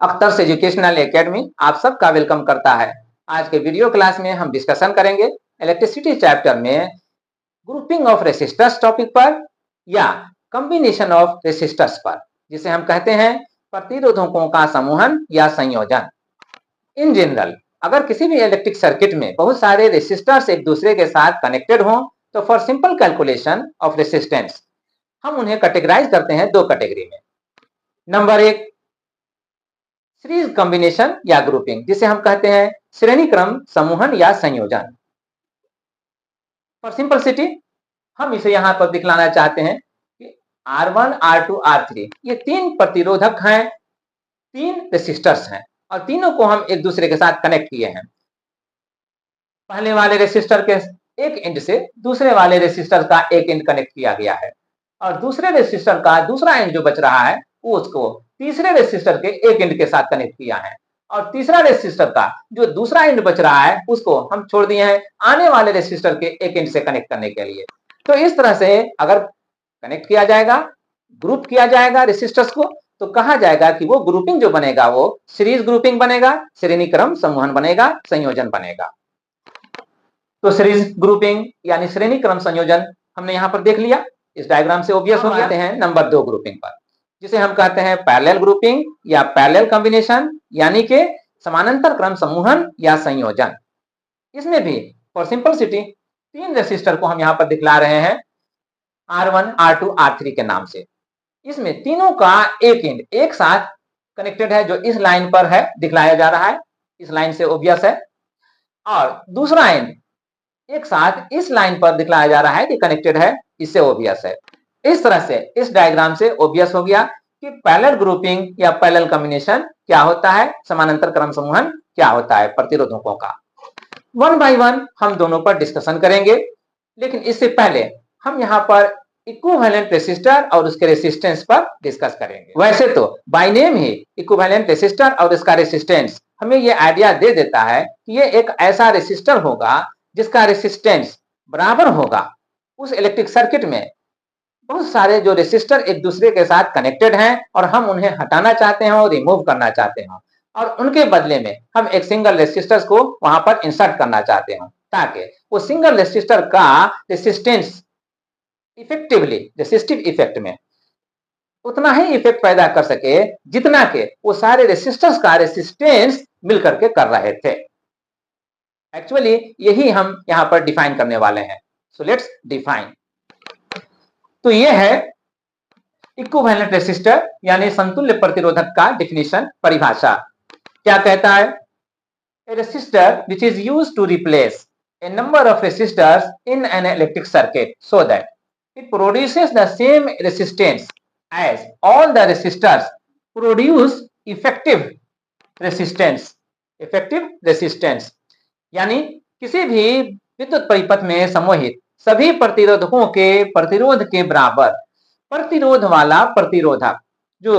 अख्तर्स educational academy आप सबका welcome करता है। आज के वीडियो क्लास में हम डिस्कशन करेंगे इलेक्ट्रिसिटी चैप्टर में ग्रुपिंग ऑफ रेसिस्टर्स टॉपिक पर या कॉम्बिनेशन ऑफ रेसिस्टर्स पर, जिसे हम कहते हैं प्रतिरोधकों का समूहन या संयोजन। इन जनरल अगर किसी भी इलेक्ट्रिक सर्किट में बहुत सारे रेसिस्टर्स एक दूसरे के साथ कनेक्टेड हों तो for simple calculation of resistance हम उन्हें कैटेगराइज करते हैं दो कैटेगरी में। नंबर एक, सीरीज कॉम्बिनेशन या ग्रुपिंग, जिसे हम कहते हैं श्रेणी क्रम समूहन या संयोजन। फॉर सिंपलिसिटी हम इसे यहां पर दिखलाना चाहते हैं कि R1, R2, R3 ये तीन प्रतिरोधक हैं, तीन रेसिस्टर्स हैं और तीनों को हम एक दूसरे के साथ कनेक्ट किए हैं। पहले वाले रेसिस्टर के एक एंड से दूसरे वाले रेसिस्टर का एक एंड कनेक्ट किया गया है और दूसरे रेसिस्टर का दूसरा एंड जो बच रहा है वो उसको तीसरे रेसिस्टर के एक एंड के साथ कनेक्ट किया है और तीसरा रेसिस्टर का जो दूसरा एंड बच रहा है उसको हम छोड़ दिए हैं आने वाले रेसिस्टर के एक एंड से कनेक्ट करने के लिए। तो इस तरह से अगर कनेक्ट किया जाएगा, ग्रुप किया जाएगा रेसिस्टर्स को, तो कहा जाएगा कि वो ग्रुपिंग जो बनेगा वो सीरीज ग्रुपिंग बनेगा, श्रेणी क्रम समूहन बनेगा, संयोजन बनेगा। तो सीरीज ग्रुपिंग यानी श्रेणी क्रम संयोजन हमने यहाँ पर देख लिया, इस डायग्राम से ऑब्वियस हो जाते हैं नंबर 2 ग्रुपिंग पर, जिसे हम कहते हैं पैरेलल ग्रुपिंग या पैरेलल कॉम्बिनेशन यानी कि समानांतर क्रम समूहन या संयोजन। इसमें भी फॉर सिंपलिसिटी तीन रेसिस्टर को हम यहाँ पर दिखला रहे हैं R1, R2, R3 के नाम से। इसमें तीनों का एक एंड एक साथ कनेक्टेड है, जो इस लाइन पर है दिखलाया जा रहा है, इस लाइन से ऑब्वियस है, और दूसरा एंड एक साथ इस लाइन पर दिखलाया जा रहा है कि कनेक्टेड है, इससे ऑब्वियस है। इस तरह से इस डायग्राम से ऑब्वियस हो गया कि पैरेलल ग्रुपिंग या पैरेलल कॉम्बिनेशन क्या होता है, समानांतर क्रम समूहन क्या होता है प्रतिरोधकों का। वन बाय वन हम दोनों पर डिस्कशन करेंगे, लेकिन इससे पहले हम यहाँ पर इक्विवेलेंट रेसिस्टर और उसके रेसिस्टेंस पर डिस्कस करेंगे। वैसे तो by name he equivalent resistor और इसका रेसिस्टेंस हमें ये आइडिया दे देता है कि ये एक ऐसा रेसिस्टर होगा जिसका रेसिस्टेंस बराबर होगा उस इलेक्ट्रिक सर्किट में बहुत सारे जो रेसिस्टर एक दूसरे के साथ कनेक्टेड हैं और हम उन्हें हटाना चाहते हैं और रिमूव करना चाहते हैं और उनके बदले में हम एक सिंगल रेसिस्टर को वहां पर इंसर्ट करना चाहते हैं ताकि वो सिंगल रेसिस्टर का रेसिस्टेंस इफेक्टिवली रेसिस्टिव इफेक्ट में उतना ही इफेक्ट पैदा कर सके जितना के वो सारे रेसिस्टर्स का रेसिस्टेंस मिलकर के कर रहे थे। एक्चुअली यही हम यहाँ पर डिफाइन करने वाले हैं। So let's define. तो ये है इक्विवेलेंट रेसिस्टर यानी समतुल्य प्रतिरोधक का डिफिनीशन, परिभाषा। क्या कहता है? A resistor which is used to replace a number of resistors in an electric circuit so that it produces the same resistance as all the resistors produce effective resistance. Effective resistance यानी किसी भी विद्युत परिपथ में समूहित सभी प्रतिरोधकों के प्रतिरोध के बराबर प्रतिरोध वाला प्रतिरोधक जो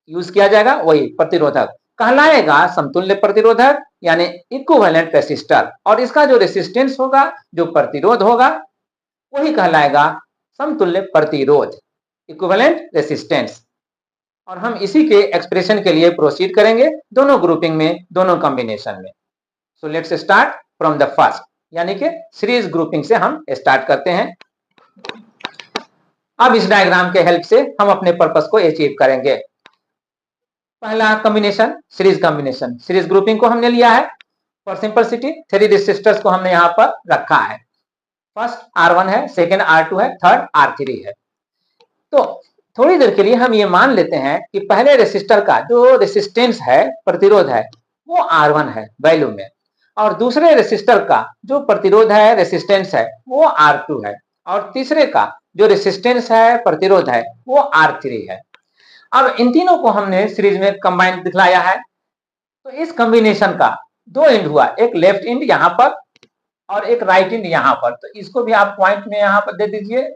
यूज किया जाएगा वही प्रतिरोधक कहलाएगा समतुल्य प्रतिरोधक यानी इक्विवेलेंट रेसिस्टर, और इसका जो रेसिस्टेंस होगा, जो प्रतिरोध होगा, वही कहलाएगा समतुल्य प्रतिरोध, इक्विवेलेंट रेसिस्टेंस। और हम इसी के एक्सप्रेशन के लिए प्रोसीड करेंगे दोनों ग्रुपिंग में, दोनों कॉम्बिनेशन में। So let's start from the first यानी कि सीरीज ग्रुपिंग से हम स्टार्ट करते हैं। अब इस डायग्राम के हेल्प से हम अपने पर्पस को अचीव करेंगे। पहला combination series combination, series grouping को हमने लिया है। फॉर सिंपलिसिटी थ्री रेसिस्टर्स को हमने यहाँ पर रखा है। फर्स्ट R1 है, सेकेंड R2 है, थर्ड R3 है। तो थोड़ी देर के लिए हम ये मान लेते हैं कि पहले रेसिस्टर का जो रेसिस्टेंस है, प्रतिरोध है, वो R1 है वैल्यू में, और दूसरे रेसिस्टर का जो प्रतिरोध है, रेसिस्टेंस है, वो R2 है, और तीसरे का जो रेसिस्टेंस है, प्रतिरोध है, वो R3 है। अब इन तीनों को हमने सीरीज में कंबाइन दिखलाया है। तो इस कॉम्बिनेशन का दो एंड हुआ, एक लेफ्ट एंड यहाँ पर और एक राइट एंड यहाँ पर। तो इसको भी आप पॉइंट में यहाँ पर दे दीजिए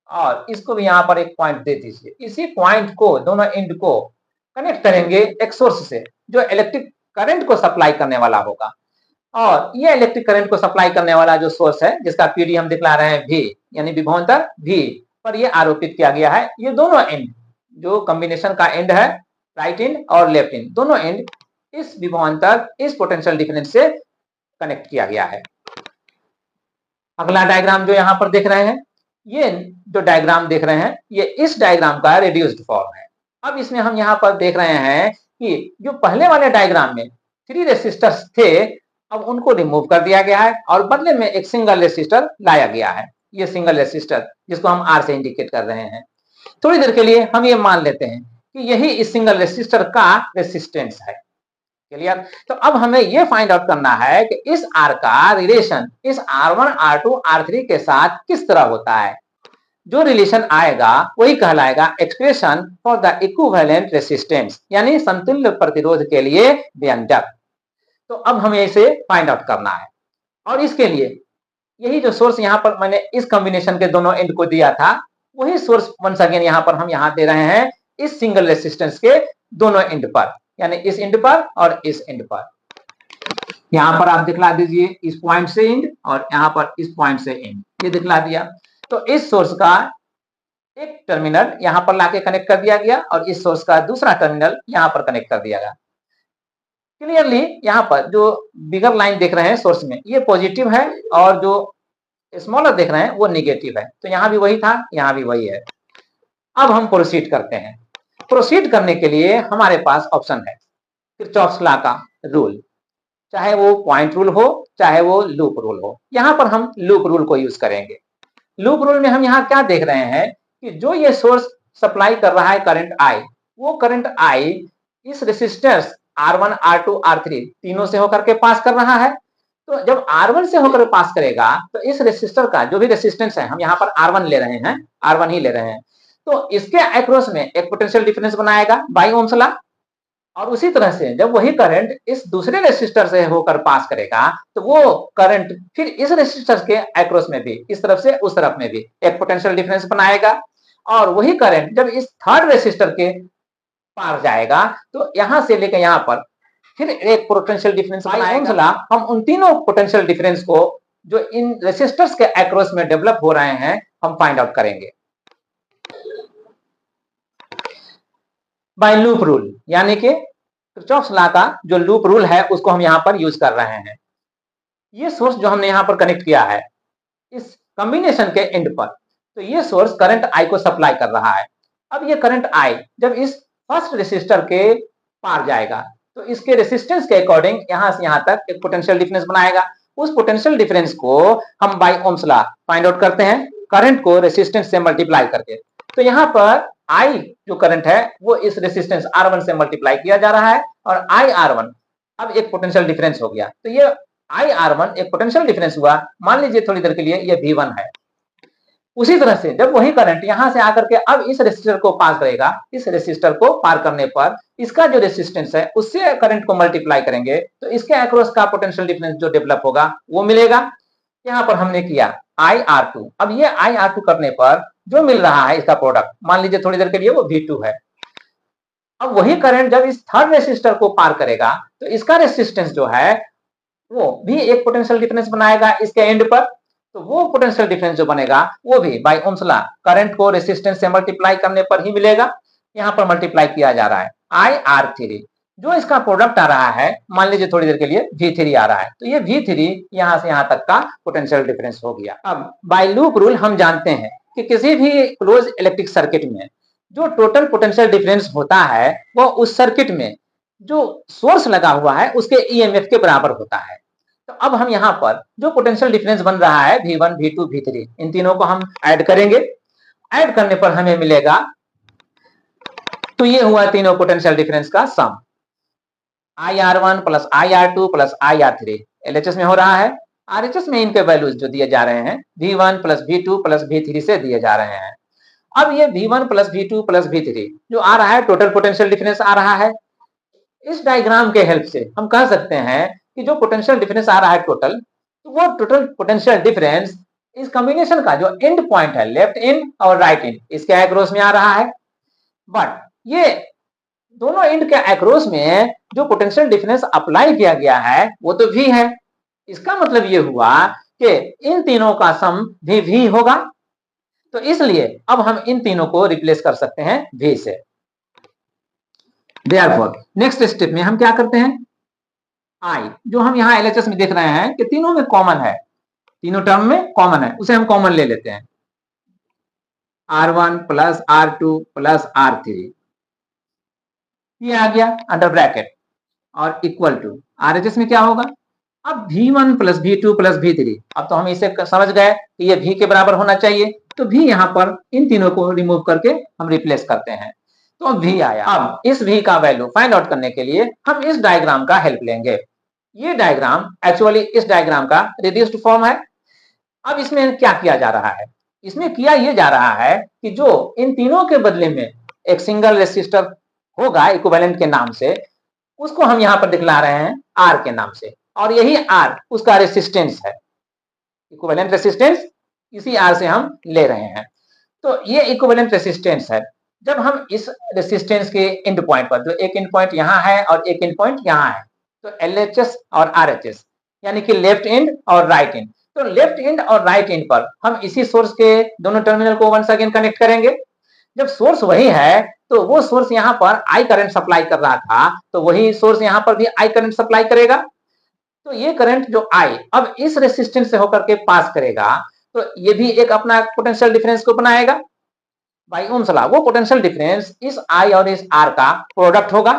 और इसको भी यहाँ पर एक पॉइंट दे दीजिए। इसी पॉइंट को, दोनों एंड को कनेक्ट करेंगे एक सोर्स से जो इलेक्ट्रिक करंट को सप्लाई करने वाला होगा, और ये इलेक्ट्रिक करंट को सप्लाई करने वाला जो सोर्स है, जिसका पीडी हम दिखला रहे हैं V यानी विभवांतर V पर ये आरोपित किया गया है। ये दोनों एंड जो कॉम्बिनेशन का एंड है, राइट एंड और लेफ्ट एंड दोनों एंड इस विभवांतर इस पोटेंशियल डिफरेंस से कनेक्ट किया गया है। अगला डायग्राम जो यहाँ पर देख रहे हैं, ये जो डायग्राम देख रहे हैं ये इस डायग्राम का रिड्यूस्ड फॉर्म है। अब इसमें हम यहाँ पर देख रहे हैं कि जो पहले वाले डायग्राम में 3 रेसिस्टर्स थे, अब उनको रिमूव कर दिया गया है और बदले में एक सिंगल रेसिस्टर लाया गया है। ये सिंगल रेसिस्टर जिसको हम आर से इंडिकेट कर रहे हैं। थोड़ी देर के लिए हम ये मान लेते हैं कि यही इस सिंगल रेसिस्टर का रेसिस्टेंस है। क्लियर? तो अब हमें ये फाइंड आउट करना है कि इस आर का रिलेशन इस R1, R2, R3 के साथ किस तरह होता है। जो रिलेशन आएगा वही कहलाएगा expression for the equivalent resistance, यानी समतुल्य प्रतिरोध के लिए व्यंजक। तो अब हमें इसे फाइंड आउट करना है और इसके लिए यही जो सोर्स यहाँ पर मैंने इस कॉम्बिनेशन के दोनों एंड को दिया था, वही सोर्स वंस अगेन यहाँ पर हम यहाँ दे रहे हैं इस सिंगल रेसिस्टेंस के दोनों एंड पर, यानी इस एंड पर और इस एंड पर। यहाँ पर आप दिखला दीजिए इस पॉइंट से एंड और यहाँ पर इस पॉइंट से एंड, ये दिखला दिया। तो इस सोर्स का एक टर्मिनल यहाँ पर लाके कनेक्ट कर दिया गया और इस सोर्स का दूसरा टर्मिनल यहाँ पर कनेक्ट कर दिया गया। क्लियरली यहाँ पर जो बिगर लाइन देख रहे हैं सोर्स में ये पॉजिटिव है और जो स्मॉलर देख रहे हैं वो निगेटिव है। तो यहाँ भी वही था, यहाँ भी वही है। अब हम प्रोसीड करते हैं। प्रोसीड करने के लिए हमारे पास ऑप्शन है किरचॉफ्स लॉ का रूल, चाहे वो पॉइंट रूल हो चाहे वो लूप रूल हो। यहाँ पर हम लूप रूल को यूज करेंगे। लूप रूल में हम यहाँ क्या देख रहे हैं कि जो ये सोर्स सप्लाई कर रहा है करंट आई, वो करंट आई इस रेसिस्टर्स R1, R2, R3 तीनों से होकर के पास कर रहा है। तो जब R1 से होकर पास करेगा तो इस रेसिस्टर का जो भी रेसिस्टेंस है, हम यहाँ पर R1 ले रहे हैं, R1 ही ले रहे हैं, तो इसके अक्रॉस में एक पोटेंशियल डिफरेंस बनाएगा बाय ओम्स लॉ। और उसी तरह से जब वही करंट इस दूसरे रेसिस्टर से होकर पास करेगा तो वो करंट फिर इस रेसिस्टर के अक्रॉस में भी, इस तरफ से उस तरफ में भी एक पोटेंशियल डिफरेंस बनाएगा। और वही करंट जब इस थर्ड रेसिस्टर के पार जाएगा तो यहां से लेकर यहां पर फिर एक पोटेंशियल डिफरेंस बनाएगा। हम उन तीनों पोटेंशियल डिफरेंस को जो इन रेसिस्टर्स के अक्रॉस में डेवलप हो रहे हैं हम फाइंड आउट करेंगे बाय लूप रूल, यानी कि किरचॉफ्स लॉ का जो लूप रूल है उसको हम यहाँ पर यूज कर रहे हैं। ये सोर्स जो हमने यहाँ पर कनेक्ट किया है इस कॉम्बिनेशन के एंड पर, तो ये सोर्स करंट आई को सप्लाई कर रहा है। अब ये करंट आई जब इस फर्स्ट रेसिस्टर के पार जाएगा तो इसके रेसिस्टेंस के अकॉर्डिंग यहां से यहां तक एक पोटेंशियल डिफरेंस बनाएगा। उस पोटेंशियल डिफरेंस को हम by Ohm's law find out करते हैं करंट को रेसिस्टेंस से मल्टीप्लाई करके। तो यहाँ पर आई जो करंट है वो इस रेसिस्टेंस R1 से मल्टीप्लाई किया जा रहा है और आई R1 अब एक पोटेंशियल डिफरेंस हो गया। तो ये आई R1 एक पोटेंशियल डिफरेंस हुआ। मान लीजिए थोड़ी देर के लिए ये V1 है। उसी तरह से जब वही करंट यहां से आकर के अब इस रेसिस्टर को पास करेगा, इस रेसिस्टर को पार करने पर इसका जो रेसिस्टेंस है उससे करंट को मल्टीप्लाई करेंगे तो इसके अक्रॉस का पोटेंशियल डिफरेंस जो डेवलप होगा वो मिलेगा। यहाँ पर हमने किया IR2। अब ये IR2 करने पर जो मिल रहा है इसका प्रोडक्ट, मान लीजिए थोड़ी देर के लिए वो V2 है। अब वही करंट जब इस थर्ड रेसिस्टर को पार करेगा तो इसका रेसिस्टेंस जो है वो भी एक पोटेंशियल डिफरेंस बनाएगा इसके एंड पर। तो वो पोटेंशियल डिफरेंस जो बनेगा वो भी बाय ओम्स लॉ करंट को रेसिस्टेंस से मल्टीप्लाई करने पर ही मिलेगा। यहाँ पर मल्टीप्लाई किया जा रहा है IR3, जो इसका प्रोडक्ट आ रहा है मान लीजिए थोड़ी देर के लिए V3 आ रहा है। तो ये V3 यहाँ से यहाँ तक का पोटेंशियल डिफरेंस हो गया। अब बाय लूप रूल हम जानते हैं कि किसी भी क्लोज इलेक्ट्रिक सर्किट में जो टोटल पोटेंशियल डिफरेंस होता है वो उस सर्किट में जो सोर्स लगा हुआ है उसके EMF के बराबर होता है। तो अब हम यहाँ पर जो पोटेंशियल डिफरेंस बन रहा है V1, V2, V3 इन तीनों को हम ऐड करेंगे। ऐड करने पर हमें मिलेगा, तो ये हुआ तीनों पोटेंशियल डिफरेंस का सम IR1 plus IR2 plus IR3 LHS में हो रहा है। RHS में इनके वैल्यूज जो दिए जा रहे हैं V1 plus V2 plus V3 से दिए जा रहे हैं। अब ये V1 plus V2 plus V3 जो आ रहा है टोटल पोटेंशियल डिफरेंस आ रहा है। इस डायग्राम के हेल्प से हम कह सकते हैं कि जो पोटेंशियल डिफरेंस आ रहा है टोटल, तो वो टोटल पोटेंशियल डिफरेंस इस कॉम्बिनेशन का जो एंड पॉइंट है लेफ्ट एंड और राइट एंड इसके अक्रॉस में आ रहा है। बट ये दोनों एंड के अक्रॉस में जो पोटेंशियल डिफरेंस अप्लाई किया गया है वो तो V है। इसका मतलब ये हुआ कि इन तीनों का सम भी V होगा। तो इसलिए अब हम इन तीनों को रिप्लेस कर सकते हैं V से। देयरफॉर नेक्स्ट स्टेप में हम क्या करते हैं, आई जो हम यहाँ एलएचएस में देख रहे हैं कि तीनों में कॉमन है, तीनों टर्म में कॉमन है, उसे हम कॉमन ले लेते हैं। R1 plus R2 plus R3 ये आ गया अंडर ब्रैकेट और इक्वल टू RHS में क्या होगा, अब V1 plus V2 plus V3। अब तो हम इसे समझ गए कि ये V के बराबर होना चाहिए, तो V यहाँ पर इन तीनों को रिमूव करके हम रिप्लेस करते हैं, तो V आया। अब इस V का वैल्यू फाइंड आउट करने के लिए हम इस डायग्राम का हेल्प लेंगे। ये डायग्राम एक्चुअली इस डायग्राम का रिड्यूस्ड फॉर्म है। अब इसमें क्या किया जा रहा है, इसमें किया ये जा रहा है कि जो इन तीनों के बदले में एक सिंगल रेसिस्टर होगा इक्विवेलेंट के नाम से, उसको हम यहाँ पर दिखला रहे हैं R के नाम से, और यही R उसका रेसिस्टेंस है, इक्विवेलेंट रेसिस्टेंस इसी R से हम ले रहे हैं। तो ये इक्विवेलेंट रेसिस्टेंस है। जब हम इस रेसिस्टेंस के एंड पॉइंट पर, जो एक एंड पॉइंट यहाँ है और एक एंड पॉइंट यहाँ है, तो LHS और RHS यानी कि लेफ्ट एंड और राइट एंड, तो लेफ्ट एंड और राइट एंड पर हम इसी सोर्स के दोनों टर्मिनल को वंस अगेन कनेक्ट करेंगे। जब सोर्स वही है तो वो सोर्स यहाँ पर आई करंट सप्लाई कर रहा था, तो वही सोर्स यहाँ पर भी आई करंट सप्लाई करेगा। तो ये करंट जो आई अब इस रेसिस्टेंस से होकर के पास करेगा, तो ये भी एक अपना पोटेंशियल डिफरेंस को बनाएगा बाय ओम्स लॉ। वो पोटेंशियल डिफरेंस इस आई और इस आर का प्रोडक्ट होगा।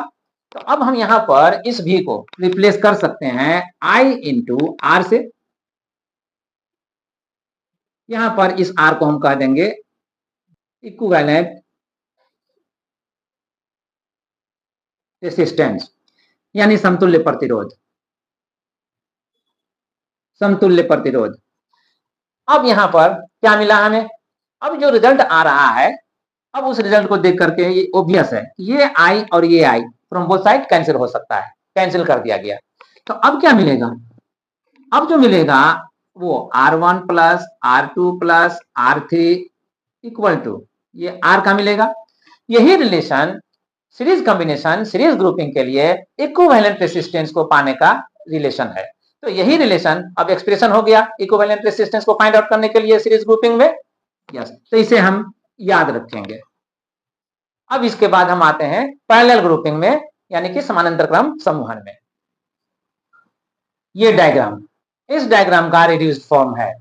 तो अब हम यहाँ पर इस V को रिप्लेस कर सकते हैं I इंटू आर से। यहाँ पर इस R को हम कह देंगे इक्विवेलेंट रेसिस्टेंस यानी समतुल्य प्रतिरोध, समतुल्य प्रतिरोध। अब यहाँ पर क्या मिला हमें, अब जो रिजल्ट आ रहा है, अब उस रिजल्ट को देख करके ये ऑब्वियस है, ये I और ये I from both side cancel हो सकता है, कैंसिल कर दिया गया। तो अब क्या मिलेगा, अब जो मिलेगा वो R1 plus R2 plus R3 equal to ये R का मिलेगा। यही relation series combination, series grouping के लिए इक्विवेलेंट रेसिस्टेंस को पाने का रिलेशन है। तो यही रिलेशन अब एक्सप्रेशन हो गया इक्विवेलेंट रेसिस्टेंस को फाइंड आउट करने के लिए सीरीज ग्रुपिंग में। यस, तो इसे हम याद रखेंगे। अब इसके बाद हम आते हैं पैरेलल ग्रुपिंग में, यानी कि समानांतर क्रम समूहन में। ये डायग्राम इस डायग्राम का रिड्यूस्ड फॉर्म है।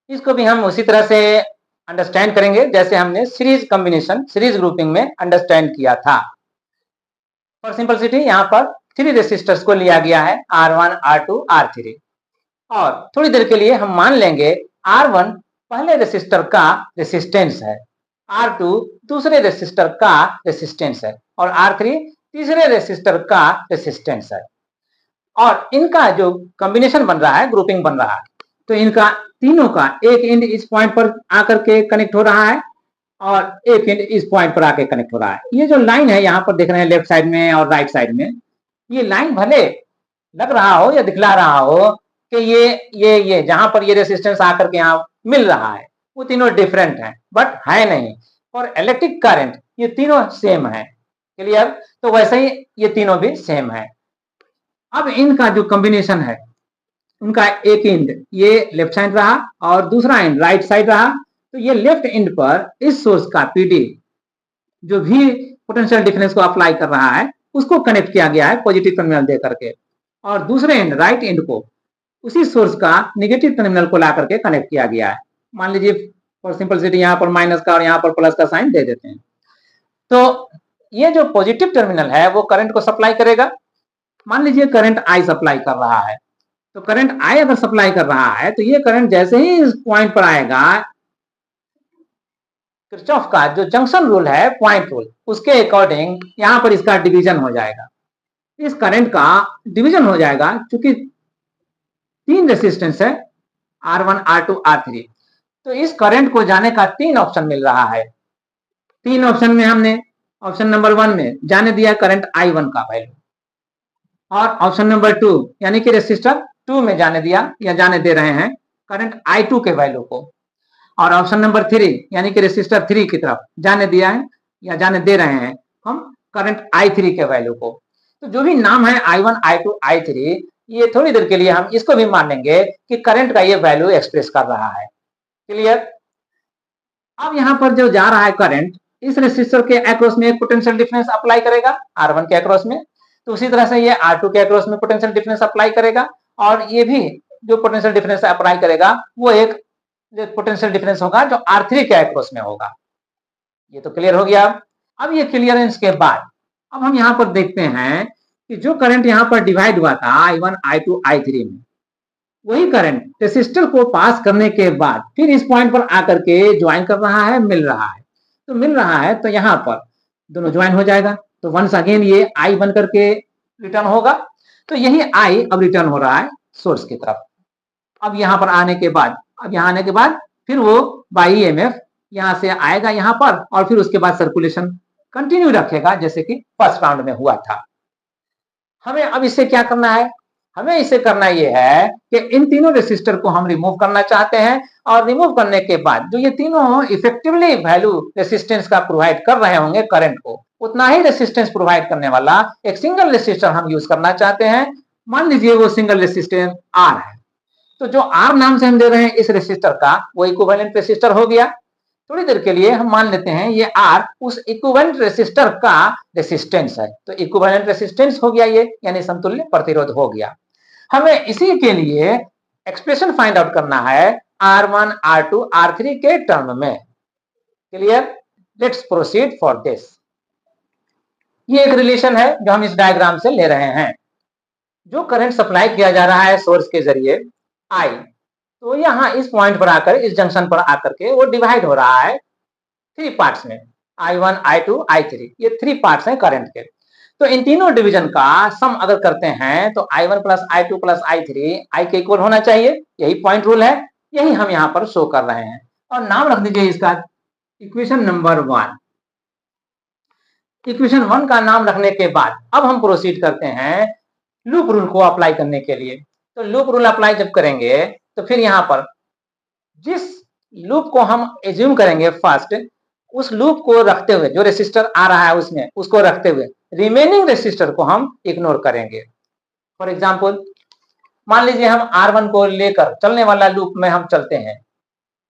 इसको भी हम उसी तरह से अंडरस्टैंड करेंगे जैसे हमने सीरीज कॉम्बिनेशन, सीरीज ग्रुपिंग में अंडरस्टैंड किया था। फॉर सिंपलिसिटी यहाँ पर 3 रेसिस्टर्स को लिया गया है, R1, R2, R3, और थोड़ी देर के लिए हम मान लेंगे R1 पहले रेसिस्टर का रेसिस्टेंस है, R2 दूसरे रेसिस्टर का रेसिस्टेंस है और R3 तीसरे रेसिस्टर का रेसिस्टेंस है। और इनका जो कॉम्बिनेशन बन रहा है, ग्रुपिंग बन रहा है, तो इनका तीनों का एक एंड इस पॉइंट पर आकर के कनेक्ट हो रहा है और एक एंड इस पॉइंट पर आके कनेक्ट हो रहा है। ये जो लाइन है यहाँ पर देख रहे हैं लेफ्ट साइड में और राइट साइड में, ये लाइन भले लग रहा हो या दिखला रहा हो कि ये जहां पर ये रेसिस्टेंस आकर के यहाँ मिल रहा है वो तीनों डिफरेंट है, बट है नहीं। और इलेक्ट्रिक करंट ये तीनों सेम है, क्लियर। तो वैसे ही ये तीनों भी सेम है। अब इनका जो कॉम्बिनेशन है, उनका एक एंड ये लेफ्ट साइड रहा और दूसरा एंड राइट साइड रहा, तो ये लेफ्ट एंड पर इस सोर्स का पीडी जो भी पोटेंशियल डिफरेंस को अप्लाई कर रहा है उसको कनेक्ट किया गया है पॉजिटिव टर्मिनल दे करके, और दूसरे एंड राइट एंड को उसी सोर्स का नेगेटिव टर्मिनल को ला करके कनेक्ट किया गया है। मान लीजिए फॉर सिंपलिसिटी यहाँ पर माइनस का और यहाँ पर प्लस का साइन दे देते हैं। तो ये जो पॉजिटिव टर्मिनल है वो करंट को सप्लाई करेगा। मान लीजिए करंट आई सप्लाई कर रहा है, तो करंट आई अगर सप्लाई कर रहा है तो ये करंट जैसे ही इस पॉइंट पर आएगा, किरचॉफ का जो जंक्शन रूल है, पॉइंट रूल, उसके अकॉर्डिंग यहाँ पर इसका डिवीजन हो जाएगा, इस करंट का डिवीजन हो जाएगा। क्योंकि 3 रेसिस्टेंस है R1, R2, R3, तो इस करंट को जाने का 3 ऑप्शन मिल रहा है। 3 ऑप्शन में हमने ऑप्शन नंबर 1 में जाने दिया करंट I1 का वैल्यू, और ऑप्शन नंबर 2 यानी कि रेसिस्टर 2 में जाने दिया या जाने दे रहे हैं करंट I2 के वैल्यू को, और ऑप्शन नंबर 3 यानी कि रेसिस्टर 3 की तरफ जाने दिया है या जाने दे रहे हैं हम करंट I3 के वैल्यू को। तो जो भी नाम है I1, I2, I3, ये थोड़ी देर के लिए हम इसको भी मान लेंगे कि करंट का ये वैल्यू एक्सप्रेस कर रहा है, क्लियर। अब यहाँ पर जो जा रहा है करंट इस रेसिस्टर के अक्रॉस में एक पोटेंशियल डिफरेंस अप्लाई करेगा R1 के अक्रॉस में, तो उसी तरह से ये R2 के अक्रॉस में पोटेंशियल डिफरेंस अप्लाई करेगा, और ये भी जो पोटेंशियल डिफरेंस अप्लाई करेगा वो एक पोटेंशियल डिफरेंस होगा जो R3 के अक्रॉस में होगा। ये तो क्लियर हो गया। अब ये क्लियरेंस के बाद अब हम यहाँ पर देखते हैं कि जो करंट यहाँ पर डिवाइड हुआ था I1, I2, I3 में, वही करंट रेसिस्टर को पास करने के बाद फिर इस पॉइंट पर आकर के ज्वाइन कर रहा है, मिल रहा है। तो मिल रहा है तो यहाँ पर दोनों ज्वाइन हो जाएगा, तो वंस अगेन ये I बन करके रिटर्न होगा। तो यही I अब रिटर्न हो रहा है सोर्स की तरफ। अब यहाँ पर आने के बाद फिर वो बाई EMF यहाँ से आएगा यहाँ पर, और फिर उसके बाद सर्कुलेशन कंटिन्यू रखेगा जैसे कि फर्स्ट राउंड में हुआ था। हमें अब इससे क्या करना है? हमें इसे करना यह है कि इन तीनों रेसिस्टर को हम रिमूव करना चाहते हैं, और रिमूव करने के बाद जो ये तीनों इफेक्टिवली वैल्यू रेसिस्टेंस का प्रोवाइड कर रहे होंगे करंट को, उतना ही रेसिस्टेंस प्रोवाइड करने वाला एक सिंगल रेसिस्टर हम यूज करना चाहते हैं। मान लीजिए वो सिंगल रेसिस्टेंस R है, तो जो R नाम से हम दे रहे हैं इस रेसिस्टर का, वो इक्विवेलेंट रेसिस्टर हो गया। थोड़ी देर के लिए हम मान लेते हैं ये R उस इक्विवेलेंट रेसिस्टर का रेसिस्टेंस है, तो इक्विवेलेंट रेसिस्टेंस हो गया ये, यानी समतुल्य प्रतिरोध हो गया। हमें इसी के लिए एक्सप्रेशन फाइंड आउट करना है R1, R2, R3 के टर्म में। Clear? Let's proceed for this. ये एक रिलेशन है जो हम इस डायग्राम से ले रहे हैं। जो करंट सप्लाई किया जा रहा है सोर्स के जरिए I, तो यहाँ इस पॉइंट पर आकर, इस जंक्शन पर आकर के वो डिवाइड हो रहा है 3 पार्ट्स में, I1, I2, I3, ये 3 पार्ट्स हैं करंट के। तो इन तीनों डिवीजन का सम अगर करते हैं तो I1 plus I2 plus I3 I के इक्वल होना चाहिए। यही पॉइंट रूल है, यही हम यहाँ पर शो कर रहे हैं। और नाम रख दीजिए इसका इक्वेशन नंबर 1। इक्वेशन 1 का नाम रखने के बाद अब हम प्रोसीड करते हैं लूप रूल को अप्लाई करने के लिए। तो लूप रूल अप्लाई जब करेंगे तो फिर यहाँ पर जिस लूप को हम एज्यूम करेंगे फर्स्ट, उस लूप को रखते हुए, जो रेसिस्टर आ रहा है उसमें, उसको रखते हुए रिमेनिंग रेसिस्टर को हम इग्नोर करेंगे। फॉर एग्जांपल, मान लीजिए हम R1 को लेकर चलने वाला लूप में हम चलते हैं,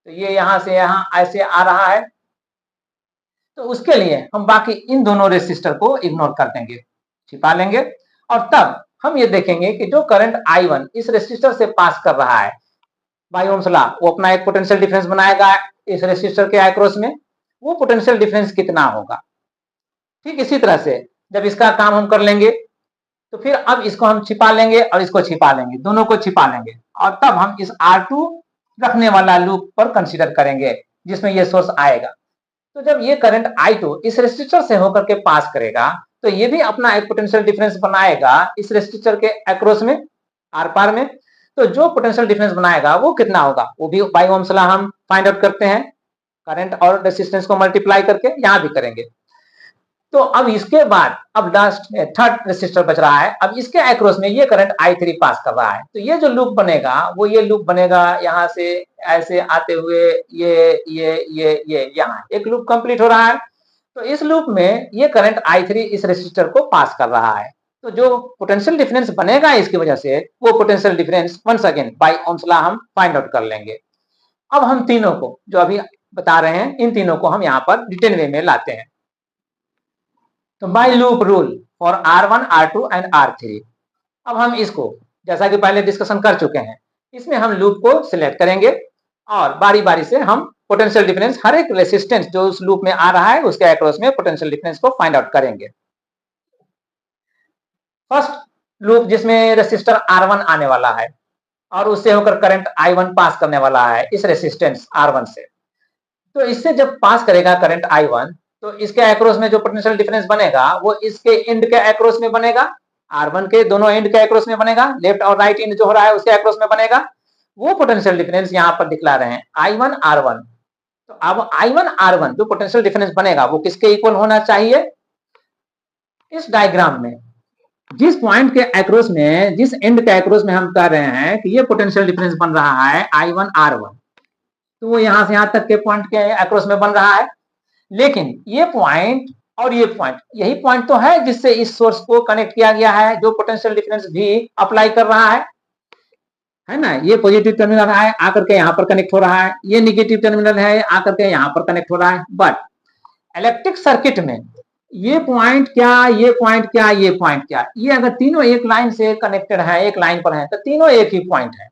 तो ये यहां से यहां ऐसे आ रहा है, तो उसके लिए हम बाकी इन दोनों रेसिस्टर को इग्नोर कर देंगे, छिपा लेंगे, और तब हम ये देखेंगे कि जो करंट I1 इस रेसिस्टर से पास कर रहा है बाय ओम्स लॉ, वो अपना एक पोटेंशियल डिफरेंस बनाएगा इस रेसिस्टर के अक्रॉस में। वो पोटेंशियल डिफरेंस कितना होगा? ठीक इसी तरह से जब इसका काम हम कर लेंगे तो फिर अब इसको हम छिपा लेंगे और इसको छिपा लेंगे, दोनों को छिपा लेंगे, और तब हम इस R2 रखने वाला लूप पर कंसीडर करेंगे जिसमें ये सोर्स आएगा। तो जब ये करंट I2 इस रेसिस्टर से होकर के पास करेगा तो ये भी अपना एक पोटेंशियल डिफरेंस बनाएगा इस रेसिस्टर के अक्रॉस में, आर पार में। तो जो पोटेंशियल डिफरेंस बनाएगा वो कितना होगा, वो भी बाय ओम्स लॉ हम फाइंड आउट करते हैं, करंट और रेसिस्टेंस को मल्टीप्लाई करके, यहां भी करेंगे। तो अब इसके बाद अब लास्ट थर्ड रेसिस्टर बच रहा है, अब इसके अक्रॉस में ये करंट I3 पास कर रहा है, तो ये जो लूप बनेगा वो ये लूप बनेगा यहां से ऐसे आते हुए ये यहाँ एक लूप कंप्लीट हो रहा है। तो इस लूप में ये करंट I3 इस रेसिस्टर को पास कर रहा है, तो जो पोटेंशियल डिफरेंस बनेगा इसकी वजह से, वो potential difference once again by Ohm's law हम फाइंड आउट कर लेंगे। अब हम तीनों को जो अभी बता रहे हैं, इन तीनों को हम यहाँ पर रिटन वे में लाते हैं। तो by loop rule for R1, R2 and R3, अब हम इसको जैसा कि पहले डिस्कशन कर चुके हैं, इसमें हम लूप को सिलेक्ट करेंगे और बारी बारी से हम पोटेंशियल डिफरेंस हर एक रेसिस्टेंस जो उस लूप में आ रहा है उसके अक्रॉस में पोटेंशियल डिफरेंस को फाइंड आउट करेंगे। फर्स्ट लूप जिसमें रेसिस्टर R1 आने वाला है और उससे होकर करंट I1 पास करने वाला है इस रेसिस्टेंस R1 से, तो इससे जब पास करेगा करंट I1 तो इसके अक्रॉस में जो पोटेंशियल डिफरेंस बनेगा वो इसके एंड के अक्रॉस में बनेगा, R1 के दोनों एंड के अक्रॉस में बनेगा, लेफ्ट और राइट एंड जो हो रहा है उसके अक्रॉस में बनेगा। वो पोटेंशियल डिफरेंस यहाँ पर दिखला रहे हैं I1 R1। तो अब I1 R1 जो पोटेंशियल डिफरेंस बनेगा वो किसके इक्वल होना चाहिए? इस डायग्राम में जिस पॉइंट के अक्रॉस में, जिस एंड के अक्रॉस में हम कह रहे हैं कि ये पोटेंशियल डिफरेंस बन रहा है I1 R1, तो वो यहां से यहां तक के पॉइंट के अक्रॉस में बन रहा है। लेकिन ये पॉइंट और ये पॉइंट, यही पॉइंट तो है जिससे इस सोर्स को कनेक्ट किया गया है, जो पोटेंशियल डिफरेंस भी अप्लाई कर रहा है ना। ये पॉजिटिव टर्मिनल है, आकर के यहाँ पर कनेक्ट हो रहा है, ये निगेटिव टर्मिनल है, आकर के यहाँ पर कनेक्ट हो रहा है। बट इलेक्ट्रिक सर्किट में ये पॉइंट क्या, ये पॉइंट क्या, ये पॉइंट क्या, ये अगर तीनों एक लाइन से कनेक्टेड है, एक लाइन पर है, तो तीनों एक ही पॉइंट है।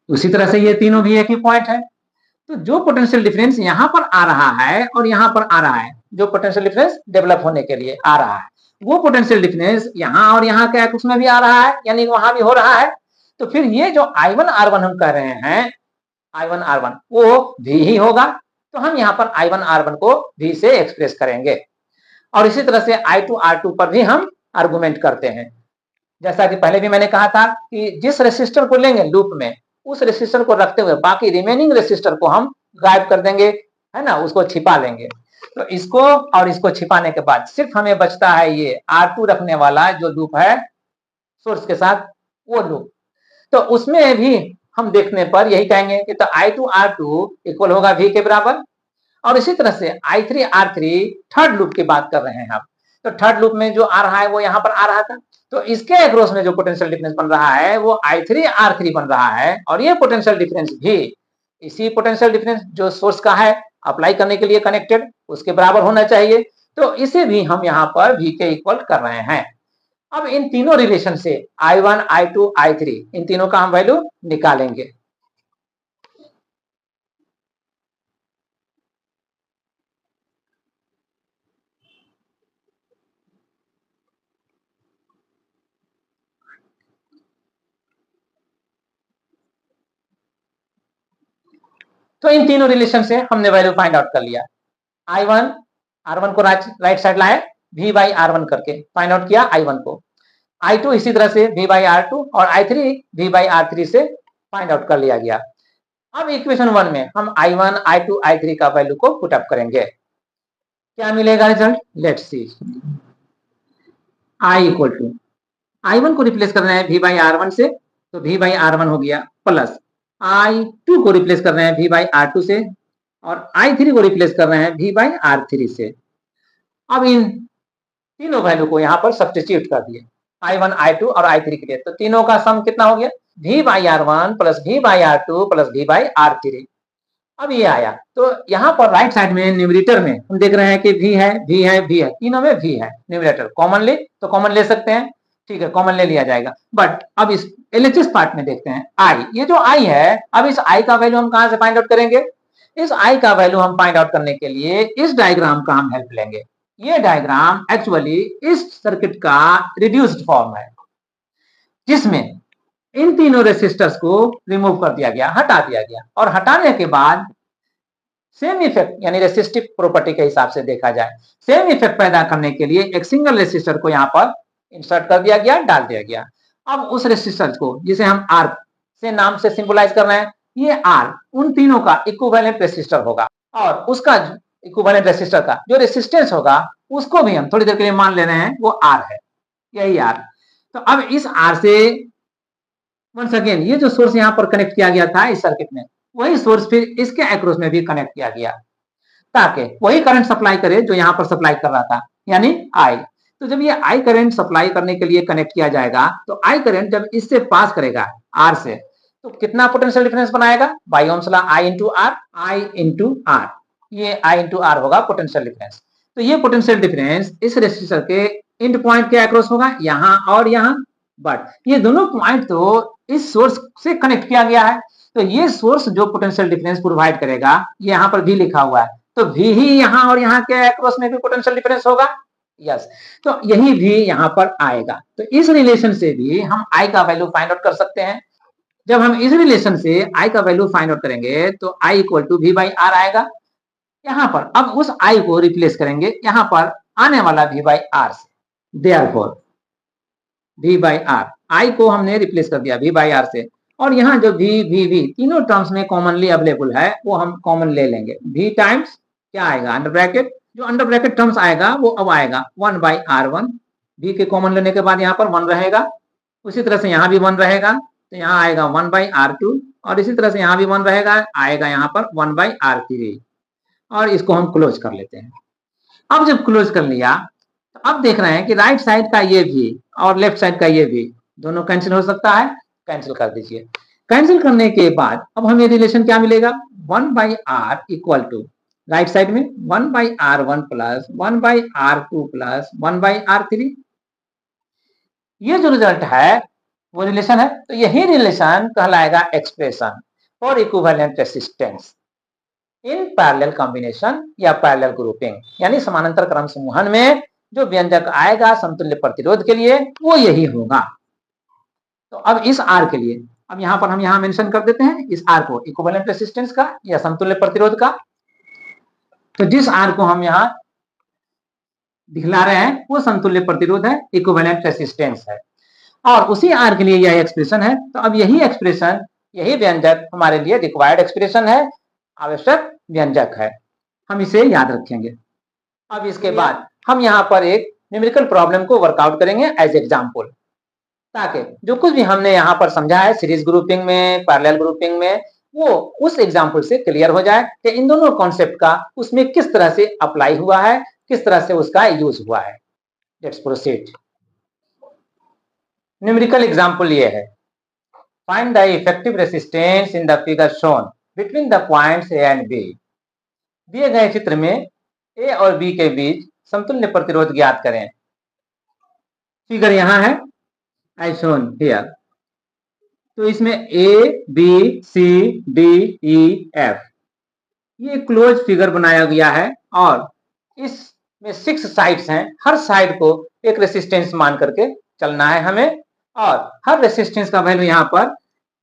उसी तरह से ये तीनों भी एक ही पॉइंट है। तो जो पोटेंशियल डिफरेंस यहां पर आ रहा है और यहां पर आ रहा है, जो पोटेंशियल डिफरेंस डेवलप होने के लिए आ रहा है, वो पोटेंशियल डिफरेंस यहां और यहां के उसमें भी आ रहा है, यानी वहां भी हो रहा है। तो फिर ये जो I1 R1 हम कह रहे हैं, I1 R1 वो V ही होगा। तो हम यहाँ पर I1 R1 को V से एक्सप्रेस करेंगे। और इसी तरह से I2 R2 पर भी हम आर्गुमेंट करते हैं। जैसा कि पहले भी मैंने कहा था कि जिस रेसिस्टर को लेंगे लूप में, उस रेसिस्टर को रखते हुए बाकी रिमेनिंग रेसिस्टर को हम गायब कर देंगे, है ना, उसको छिपा लेंगे। तो इसको और इसको छिपाने के बाद सिर्फ हमें बचता है ये R2 रखने वाला जो लूप है सोर्स के साथ, वो लूप। तो उसमें भी हम देखने पर यही कहेंगे कि तो I2 R2 इक्वल होगा V के बराबर। और इसी तरह से I3 R3 थर्ड लूप की बात कर रहे हैं हम। तो थर्ड लूप में जो आ रहा है वो यहाँ पर आ रहा था, तो इसके अक्रॉस में जो पोटेंशियल डिफरेंस बन रहा है वो I3 R3 बन रहा है। और ये पोटेंशियल डिफरेंस भी इसी पोटेंशियल डिफरेंस जो सोर्स का है अप्लाई करने के लिए कनेक्टेड, उसके बराबर होना चाहिए। तो इसे भी हम यहाँ पर V के इक्वल कर रहे हैं। अब इन तीनों रिलेशन से I1 I2 I3 इन तीनों का हम वैल्यू निकालेंगे। तो इन तीनों रिलेशन से हमने वैल्यू फाइंड आउट कर लिया। I1 R1 को राइट साइड लाए, V बाई R1 करके फाइंड आउट किया I1 को। I2 इसी तरह से V बाई R2 और I3 V बाई R3 से फाइंड आउट कर लिया गया। अब इक्वेशन 1 में हम I1 I2 I3 का वैल्यू को पुट अप करेंगे। क्या मिलेगा result, let's see. I equal to I1 को रिप्लेस करना है V बाई R1 से, तो V बाई R1 हो गया, प्लस I2 को रिप्लेस कर रहे हैं V बाई R2 से, और I3 को रिप्लेस कर रहे हैं V बाई R3 से। अब इन तीनों वैल्यू को यहाँ पर सब्स्टिट्यूट कर दिए I1 I2 और I3 के लिए। तो तीनों का सम कितना हो गया, V by R1 plus V by R2 plus V by R3। अब ये आया, तो यहाँ पर राइट साइड में न्यूमरेटर में हम देख रहे हैं कि V है, V है, V है, तीनों में V है। न्यूमरेटर कॉमन ले तो कॉमन ले सकते हैं, ठीक है, कॉमन ले लिया जाएगा। बट अब इस LHS पार्ट में देखते हैं I, ये जो I है, अब इस I का वैल्यू हम कहां से फाइंड आउट करेंगे। इस I का वैल्यू हम फाइंड आउट करने के लिए इस डायग्राम का हम हेल्प लेंगे। ये डायग्राम एक्चुअली इस सर्किट का रिड्यूस्ड फॉर्म है, जिसमें इन तीनों रेसिस्टर्स को रिमूव कर दिया गया, हटा दिया गया। और हटाने के बाद सेम इफेक्ट यानी रेसिस्टिव प्रॉपर्टी के हिसाब से देखा जाए, सेम इफेक्ट पैदा करने के लिए एक सिंगल रेसिस्टर को यहाँ पर इंसर्ट कर दिया गया, डाल दिया गया। अब उस रेसिस्टर को जिसे हम R से नाम से सिंबलाइज कर रहे हैं, ये R उन तीनों का इक्विवेलेंट रेसिस्टर होगा, और उसका इक्विवेलेंट रेसिस्टर का जो रेसिस्टेंस होगा उसको भी हम थोड़ी देर के लिए मान ले रहे हैं वो R है, यही R। तो अब इस R से वंस अगेन ये जो सोर्स यहाँ पर कनेक्ट किया गया था इस सर्किट में, वही सोर्स फिर इसके अक्रॉस में भी कनेक्ट किया गया, ताकि वही करंट सप्लाई करे जो यहाँ पर सप्लाई कर रहा था, यानी I। तो जब ये I करंट सप्लाई करने के लिए कनेक्ट किया जाएगा, तो I करंट जब इससे पास करेगा R से, तो कितना पोटेंशियल डिफरेंस बनाएगा, by Ohm's law I into R, ये I इंटू R होगा पोटेंशियल डिफरेंस। तो ये पोटेंशियल डिफरेंस इस रेसिस्टर के एंड पॉइंट के अक्रॉस होगा, यहाँ और यहाँ। बट ये दोनों पॉइंट तो इस सोर्स से कनेक्ट किया गया है, तो ये सोर्स जो पोटेंशियल डिफरेंस प्रोवाइड करेगा, ये यहाँ पर भी लिखा हुआ है, तो V ही यहाँ और यहाँ के अक्रॉस में भी पोटेंशियल डिफरेंस होगा, यस। तो यही भी यहाँ पर आएगा। तो इस रिलेशन से भी हम I का वैल्यू फाइंड आउट कर सकते हैं। जब हम इस रिलेशन से I का वैल्यू फाइंड आउट करेंगे तो I equal to V by R आएगा। यहाँ पर अब उस I को रिप्लेस करेंगे यहाँ पर आने वाला V बाई R से, therefore V by R, I को हमने रिप्लेस कर दिया V बाई R से, और यहाँ जो V तीनों टर्म्स में कॉमनली अवेलेबल है वो हम कॉमन ले लेंगे। V टाइम्स क्या आएगा, अंडर ब्रैकेट, जो अंडर ब्रैकेट टर्म्स आएगा वो अब आएगा 1 बाई R1। V के कॉमन लेने के बाद यहाँ पर 1 रहेगा, उसी तरह से यहाँ भी 1 रहेगा, तो यहाँ आएगा 1 बाई R2, और इसी तरह से यहाँ भी 1 रहेगा, आएगा यहाँ पर 1 बाई R3। और इसको हम क्लोज कर लेते हैं। अब जब क्लोज कर लिया, तो अब देख रहे हैं कि राइट साइड का ये भी और लेफ्ट साइड का ये भी दोनों कैंसिल हो सकता है, कैंसिल कर दीजिए। कैंसिल करने के बाद अब हमें रिलेशन क्या मिलेगा, 1 by R equal to right side में 1/R1 plus 1/R2 plus 1/R3। ये जो रिजल्ट है वो रिलेशन है, तो यही रिलेशन कहलाएगा expression for equivalent resistance in parallel combination या पैरेलल ग्रुपिंग। यानी समानांतर क्रम समूहन में जो व्यंजक आएगा समतुल्य प्रतिरोध के लिए वो यही होगा। तो अब इस आर के लिए अब यहां पर हम यहां मेंशन कर देते हैं इस आर को इक्विवेलेंट रेसिस्टेंस का या समतुल्य प्रतिरोध का। तो जिस आर को हम यहां दिखला रहे हैं वो समतुल्य प्रतिरोध है, इक्विवेलेंट रेसिस्टेंस है, और उसी आर के लिए यह एक्सप्रेशन है। तो अब यही एक्सप्रेशन, यही व्यंजक हमारे लिए रिक्वायर्ड एक्सप्रेशन है, आवश्यक व्यंजक है, हम इसे याद रखेंगे। अब इसके बाद हम यहाँ पर एक न्यूमेरिकल प्रॉब्लम को वर्कआउट करेंगे एज एग्जाम्पल, ताकि जो कुछ भी हमने यहाँ पर समझा है सीरीज ग्रुपिंग में, पैरेलल ग्रुपिंग में, वो उस एग्जाम्पल से क्लियर हो जाए कि इन दोनों कॉन्सेप्ट का उसमें किस तरह से अप्लाई हुआ है, किस तरह से उसका यूज हुआ है। Let's proceed. न्यूमेरिकल एग्जाम्पल ये है, find the effective resistance in the figure shown between the points A and B. दिए गए चित्र में ए और बी के बीच समतुल्य प्रतिरोध ज्ञात करें। फिगर यहां है एज शोन हियर। तो इसमें A B C D E F ये क्लोज फिगर बनाया गया है, और इसमें 6 साइड्स हैं। हर साइड को एक रेसिस्टेंस मान करके चलना है हमें, और हर रेसिस्टेंस का वैल्यू यहाँ पर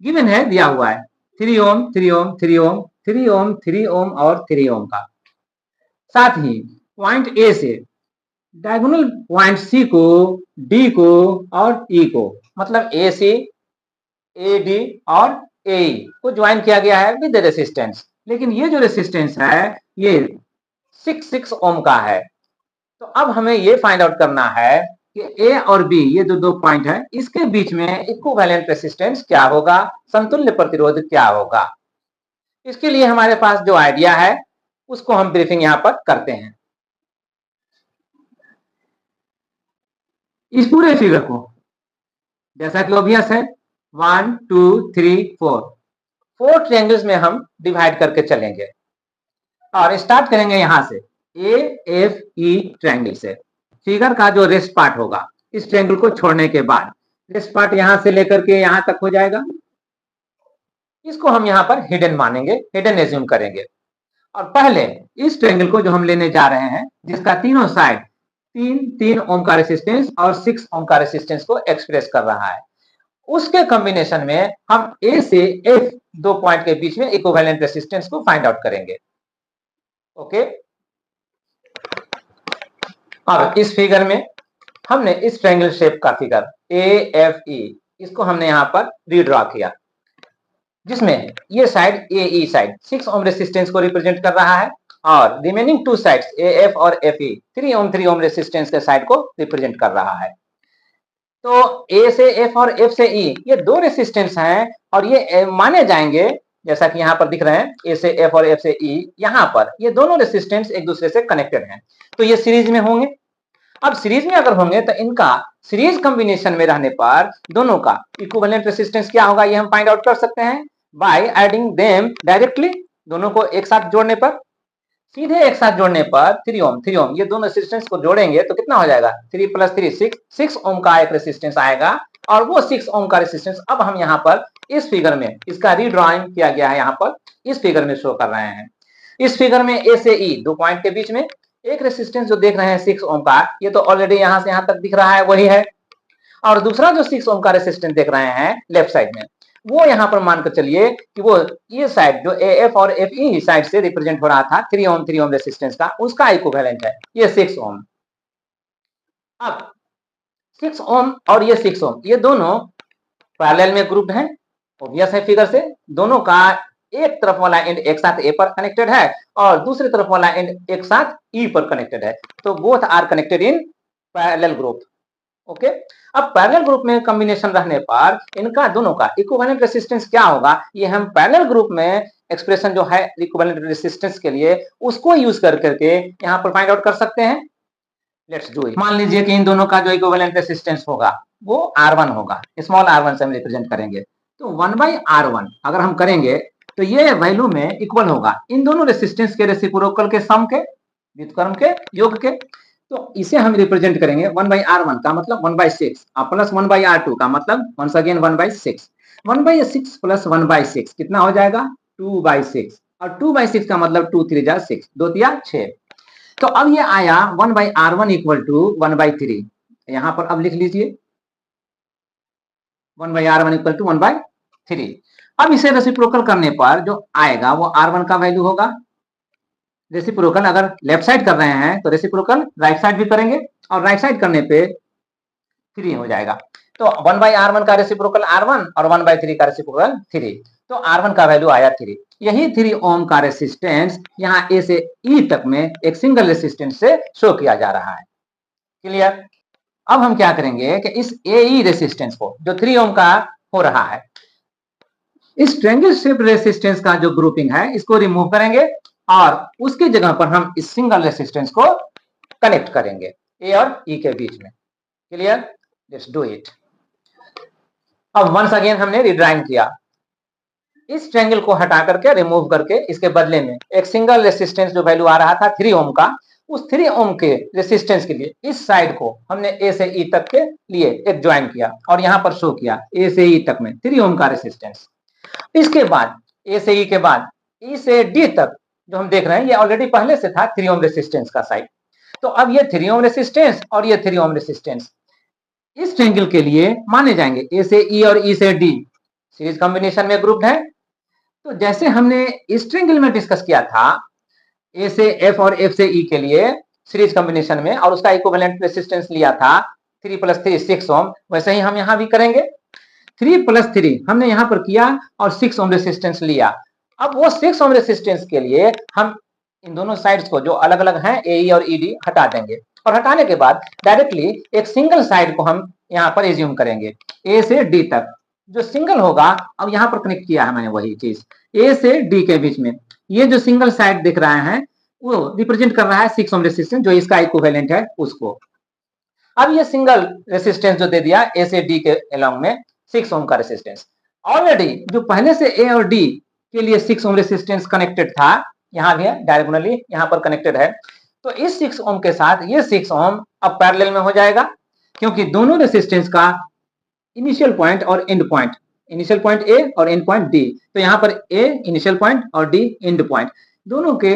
गिवन है, दिया हुआ है 3 ओम 3 ओम 3 ओम 3 ओम 3 ओम और 3 ओम का। साथ ही पॉइंट ए से डायगोनल पॉइंट सी को, डी को और ई को, मतलब ए सी, ए डी और ए ई को ज्वाइन किया गया है विद रेसिस्टेंस। लेकिन ये जो रेसिस्टेंस है ये 6 ओम का है। तो अब हमें ये फाइंड आउट करना है कि ए और बी ये जो दो पॉइंट है इसके बीच में इक्विवेलेंट रेसिस्टेंस क्या होगा, समतुल्य प्रतिरोध क्या होगा। इसके लिए हमारे पास जो आइडिया है उसको हम ब्रीफिंग यहां पर करते हैं। इस पूरे फिगर को जैसा कि ऑब्वियस है 1 2 3 4 ट्रायंगल्स में हम डिवाइड करके चलेंगे, और स्टार्ट करेंगे यहां से ए एफ ई ट्रायंगल से। फिगर का जो रेस्ट पार्ट होगा इस ट्रायंगल को छोड़ने के बाद रेस्ट पार्ट यहां से लेकर के यहां तक हो जाएगा। इसको हम यहां पर हिडन मानेंगे, हिडन एज्यूम करेंगे। और पहले इस ट्रायंगल को जो हम लेने जा रहे हैं जिसका तीनों साइड 3 ओम का रेसिस्टेंस और 6 ओम का रेसिस्टेंस को एक्सप्रेस कर रहा है, उसके कॉम्बिनेशन में हम ए से एफ दो पॉइंट के बीच में इक्विवेलेंट रेसिस्टेंस को फाइंड आउट करेंगे। ओके, अब इस फिगर में हमने इस ट्रायंगल शेप का फिगर ए एफ ई इसको हमने यहां पर रीड्रॉ किया, जिसमें ये साइड ए ई साइड 6 ओम रेसिस्टेंस को रिप्रेजेंट कर रहा है, और रिमेनिंग 2 साइड्स ए एफ और एफ ई 3 ओम रेसिस्टेंस के साइड को रिप्रेजेंट कर रहा है। तो ए से एफ और एफ से ई ये दो रेसिस्टेंस हैं, और ये माने जाएंगे जैसा कि यहाँ पर दिख रहे हैं ए से एफ और एफ से ई, यहाँ पर ये दोनों रेसिस्टेंस एक दूसरे से कनेक्टेड हैं, तो ये सीरीज में होंगे। अब सीरीज में अगर होंगे तो इनका सीरीज कॉम्बिनेशन में रहने पर दोनों का इक्विवेलेंट रेसिस्टेंस क्या होगा ये हम फाइंड आउट कर सकते हैं बाय एडिंग देम डायरेक्टली। दोनों को एक साथ जोड़ने पर, सीधे एक साथ जोड़ने पर 3 ओम ये दोनों रेसिस्टेंस को जोड़ेंगे तो कितना हो जाएगा 3 + 3 6 ओम का एक रेसिस्टेंस आएगा, और वो 6 ओम का रेसिस्टेंस अब हम यहाँ पर इस फिगर में इसका रीड्राइंग किया गया है, यहाँ पर इस फिगर में शो कर रहे हैं। इस फिगर में ए से ई दो पॉइंट के बीच में एक रेसिस्टेंस जो देख रहे हैं 6 ओम का, ये तो ऑलरेडी यहाँ से यहाँ तक दिख रहा है वही है, और दूसरा जो 6 ओम का रेसिस्टेंस देख रहे हैं लेफ्ट साइड में, वो यहाँ पर मानकर चलिए कि वो ये साइड जो ए एफ और एफ ई साइड से रिप्रेजेंट हो रहा था 3 ओम रेसिस्टेंस का, उसका इक्विवेलेंट है ये 6 ओम। अब 6 ओम और ये 6 ओम ये दोनों पैरेलल में ग्रुप्ड हैं, ऑब्वियस है फिगर से। दोनों का एक तरफ वाला एंड एक साथ ए पर कनेक्टेड है और दूसरी तरफ वाला एंड एक साथ ई पर कनेक्टेड है, तो both are connected in parallel group. Okay, अब पैरेलल ग्रुप में कॉम्बिनेशन रहने पर इनका दोनों का इक्विवेलेंट रेसिस्टेंस क्या होगा ये हम पैरेलल ग्रुप में एक्सप्रेशन जो है इक्विवेलेंट रेसिस्टेंस के लिए उसको यूज कर करके यहाँ पर फाइंड आउट कर सकते हैं। Let's do it. मान लीजिए कि इन दोनों का जो इक्विवेलेंट रेसिस्टेंस होगा वो R1 होगा, स्मॉल r1 से हम रिप्रेजेंट करेंगे, तो 1/R1 अगर हम करेंगे तो ये वैल्यू में इक्वल होगा इन दोनों रेसिस्टेंस के रेसिप्रोकल के सम के, व्युत्क्रम के योग के। तो इसे हम रिप्रेजेंट करेंगे 1/R1 का मतलब 1/6 प्लस 1/R2 का मतलब वंस अगेन 1/6। 1/6 प्लस 1/6 कितना हो जाएगा 2/6 और 2/6 का मतलब 2 3 जा 6 2 तिया 6। तो अब ये आया 1/R1 इक्वल टू 1/3। यहां पर अब लिख लीजिए 1/R1 इक्वल टू 1/3। अब इसे रेसिप्रोकल करने पर जो आएगा वो R1 का वैल्यू होगा। रेसिप्रोकल अगर लेफ्ट साइड कर रहे हैं तो रेसिप्रोकल राइट साइड भी करेंगे और राइट साइड करने पे 3 हो जाएगा। तो 1/R1 का रेसिप्रोकल R1 और 1/3 का रेसिप्रोकल 3। तो R1 का वैल्यू आया 3। यही 3 ओम का रेसिस्टेंस यहाँ ए से ई तक में एक सिंगल रेसिस्टेंस से शो किया जा रहा है। क्लियर? अब हम क्या करेंगे कि इस ए रेसिस्टेंस को जो 3 ओम का हो रहा है, इस ट्रायंगल शेप रेसिस्टेंस का जो ग्रुपिंग है इसको रिमूव करेंगे और उसकी जगह पर हम इस सिंगल रेसिस्टेंस को कनेक्ट करेंगे ए और ई के बीच में। क्लियर? Let's do it. अब वंस अगेन हमने रिड्राइंग किया, इस ट्रायंगल को हटा करके रिमूव करके इसके बदले में एक सिंगल रेसिस्टेंस जो वैल्यू आ रहा था 3 ओम का, उस 3 ओम के रेसिस्टेंस के लिए इस साइड को हमने ए से ई तक के लिए एक ज्वाइन किया और यहां पर शो किया ए से ई तक में 3 ओम का रेसिस्टेंस। इसके बाद ए से ई के बाद ई से डी तक जो हम देख रहे हैं ये ऑलरेडी पहले से था 3 ओम रेसिस्टेंस का साइड। तो अब ये 3 ओम रेसिस्टेंस और ये 3 ओम रेसिस्टेंस इस ट्रायंगल के लिए माने जाएंगे। ए से ई और ई से डी सीरीज कॉम्बिनेशन में ग्रुप्ड है। तो जैसे हमने इस ट्रायंगल में डिस्कस किया था ए से एफ और एफ से ई के लिए सीरीज कॉम्बिनेशन में और उसका इक्विवेलेंट रेसिस्टेंस लिया था 3 + 3 6 ओम, वैसे ही हम यहां भी करेंगे। 3 + 3 हमने यहां पर किया और 6 ओम रेसिस्टेंस लिया। अब वो 6 ओम रेसिस्टेंस के लिए हम इन दोनों साइड्स को जो अलग अलग हैं ए और ई डी हटा देंगे और हटाने के बाद डायरेक्टली एक सिंगल साइड को हम यहाँ पर एज्यूम करेंगे ए से डी तक। जो सिंगल होगा अब यहाँ पर कनेक्ट किया है मैंने वही चीज ए से डी के बीच में। ये जो सिंगल साइड दिख रहा है वो रिप्रेजेंट कर रहा है 6 ओम रेसिस्टेंस जो इसका इक्विवेलेंट है उसको। अब ये सिंगल रेसिस्टेंस जो दे दिया ए से डी के अलोंग में 6 ओम का रेसिस्टेंस, ऑलरेडी जो पहले से ए और डी के लिए 6 ओम रेसिस्टेंस कनेक्टेड था, यहाँ भी है डायगोनली यहाँ पर कनेक्टेड है। तो इस 6 ओम के साथ ये 6 ओम अब पैरेलल में हो जाएगा क्योंकि दोनों रेसिस्टेंस का इनिशियल पॉइंट और and point, initial point A और एंड पॉइंट डी, तो यहाँ पर ए इनिशियल पॉइंट और डी एंड पॉइंट, दोनों के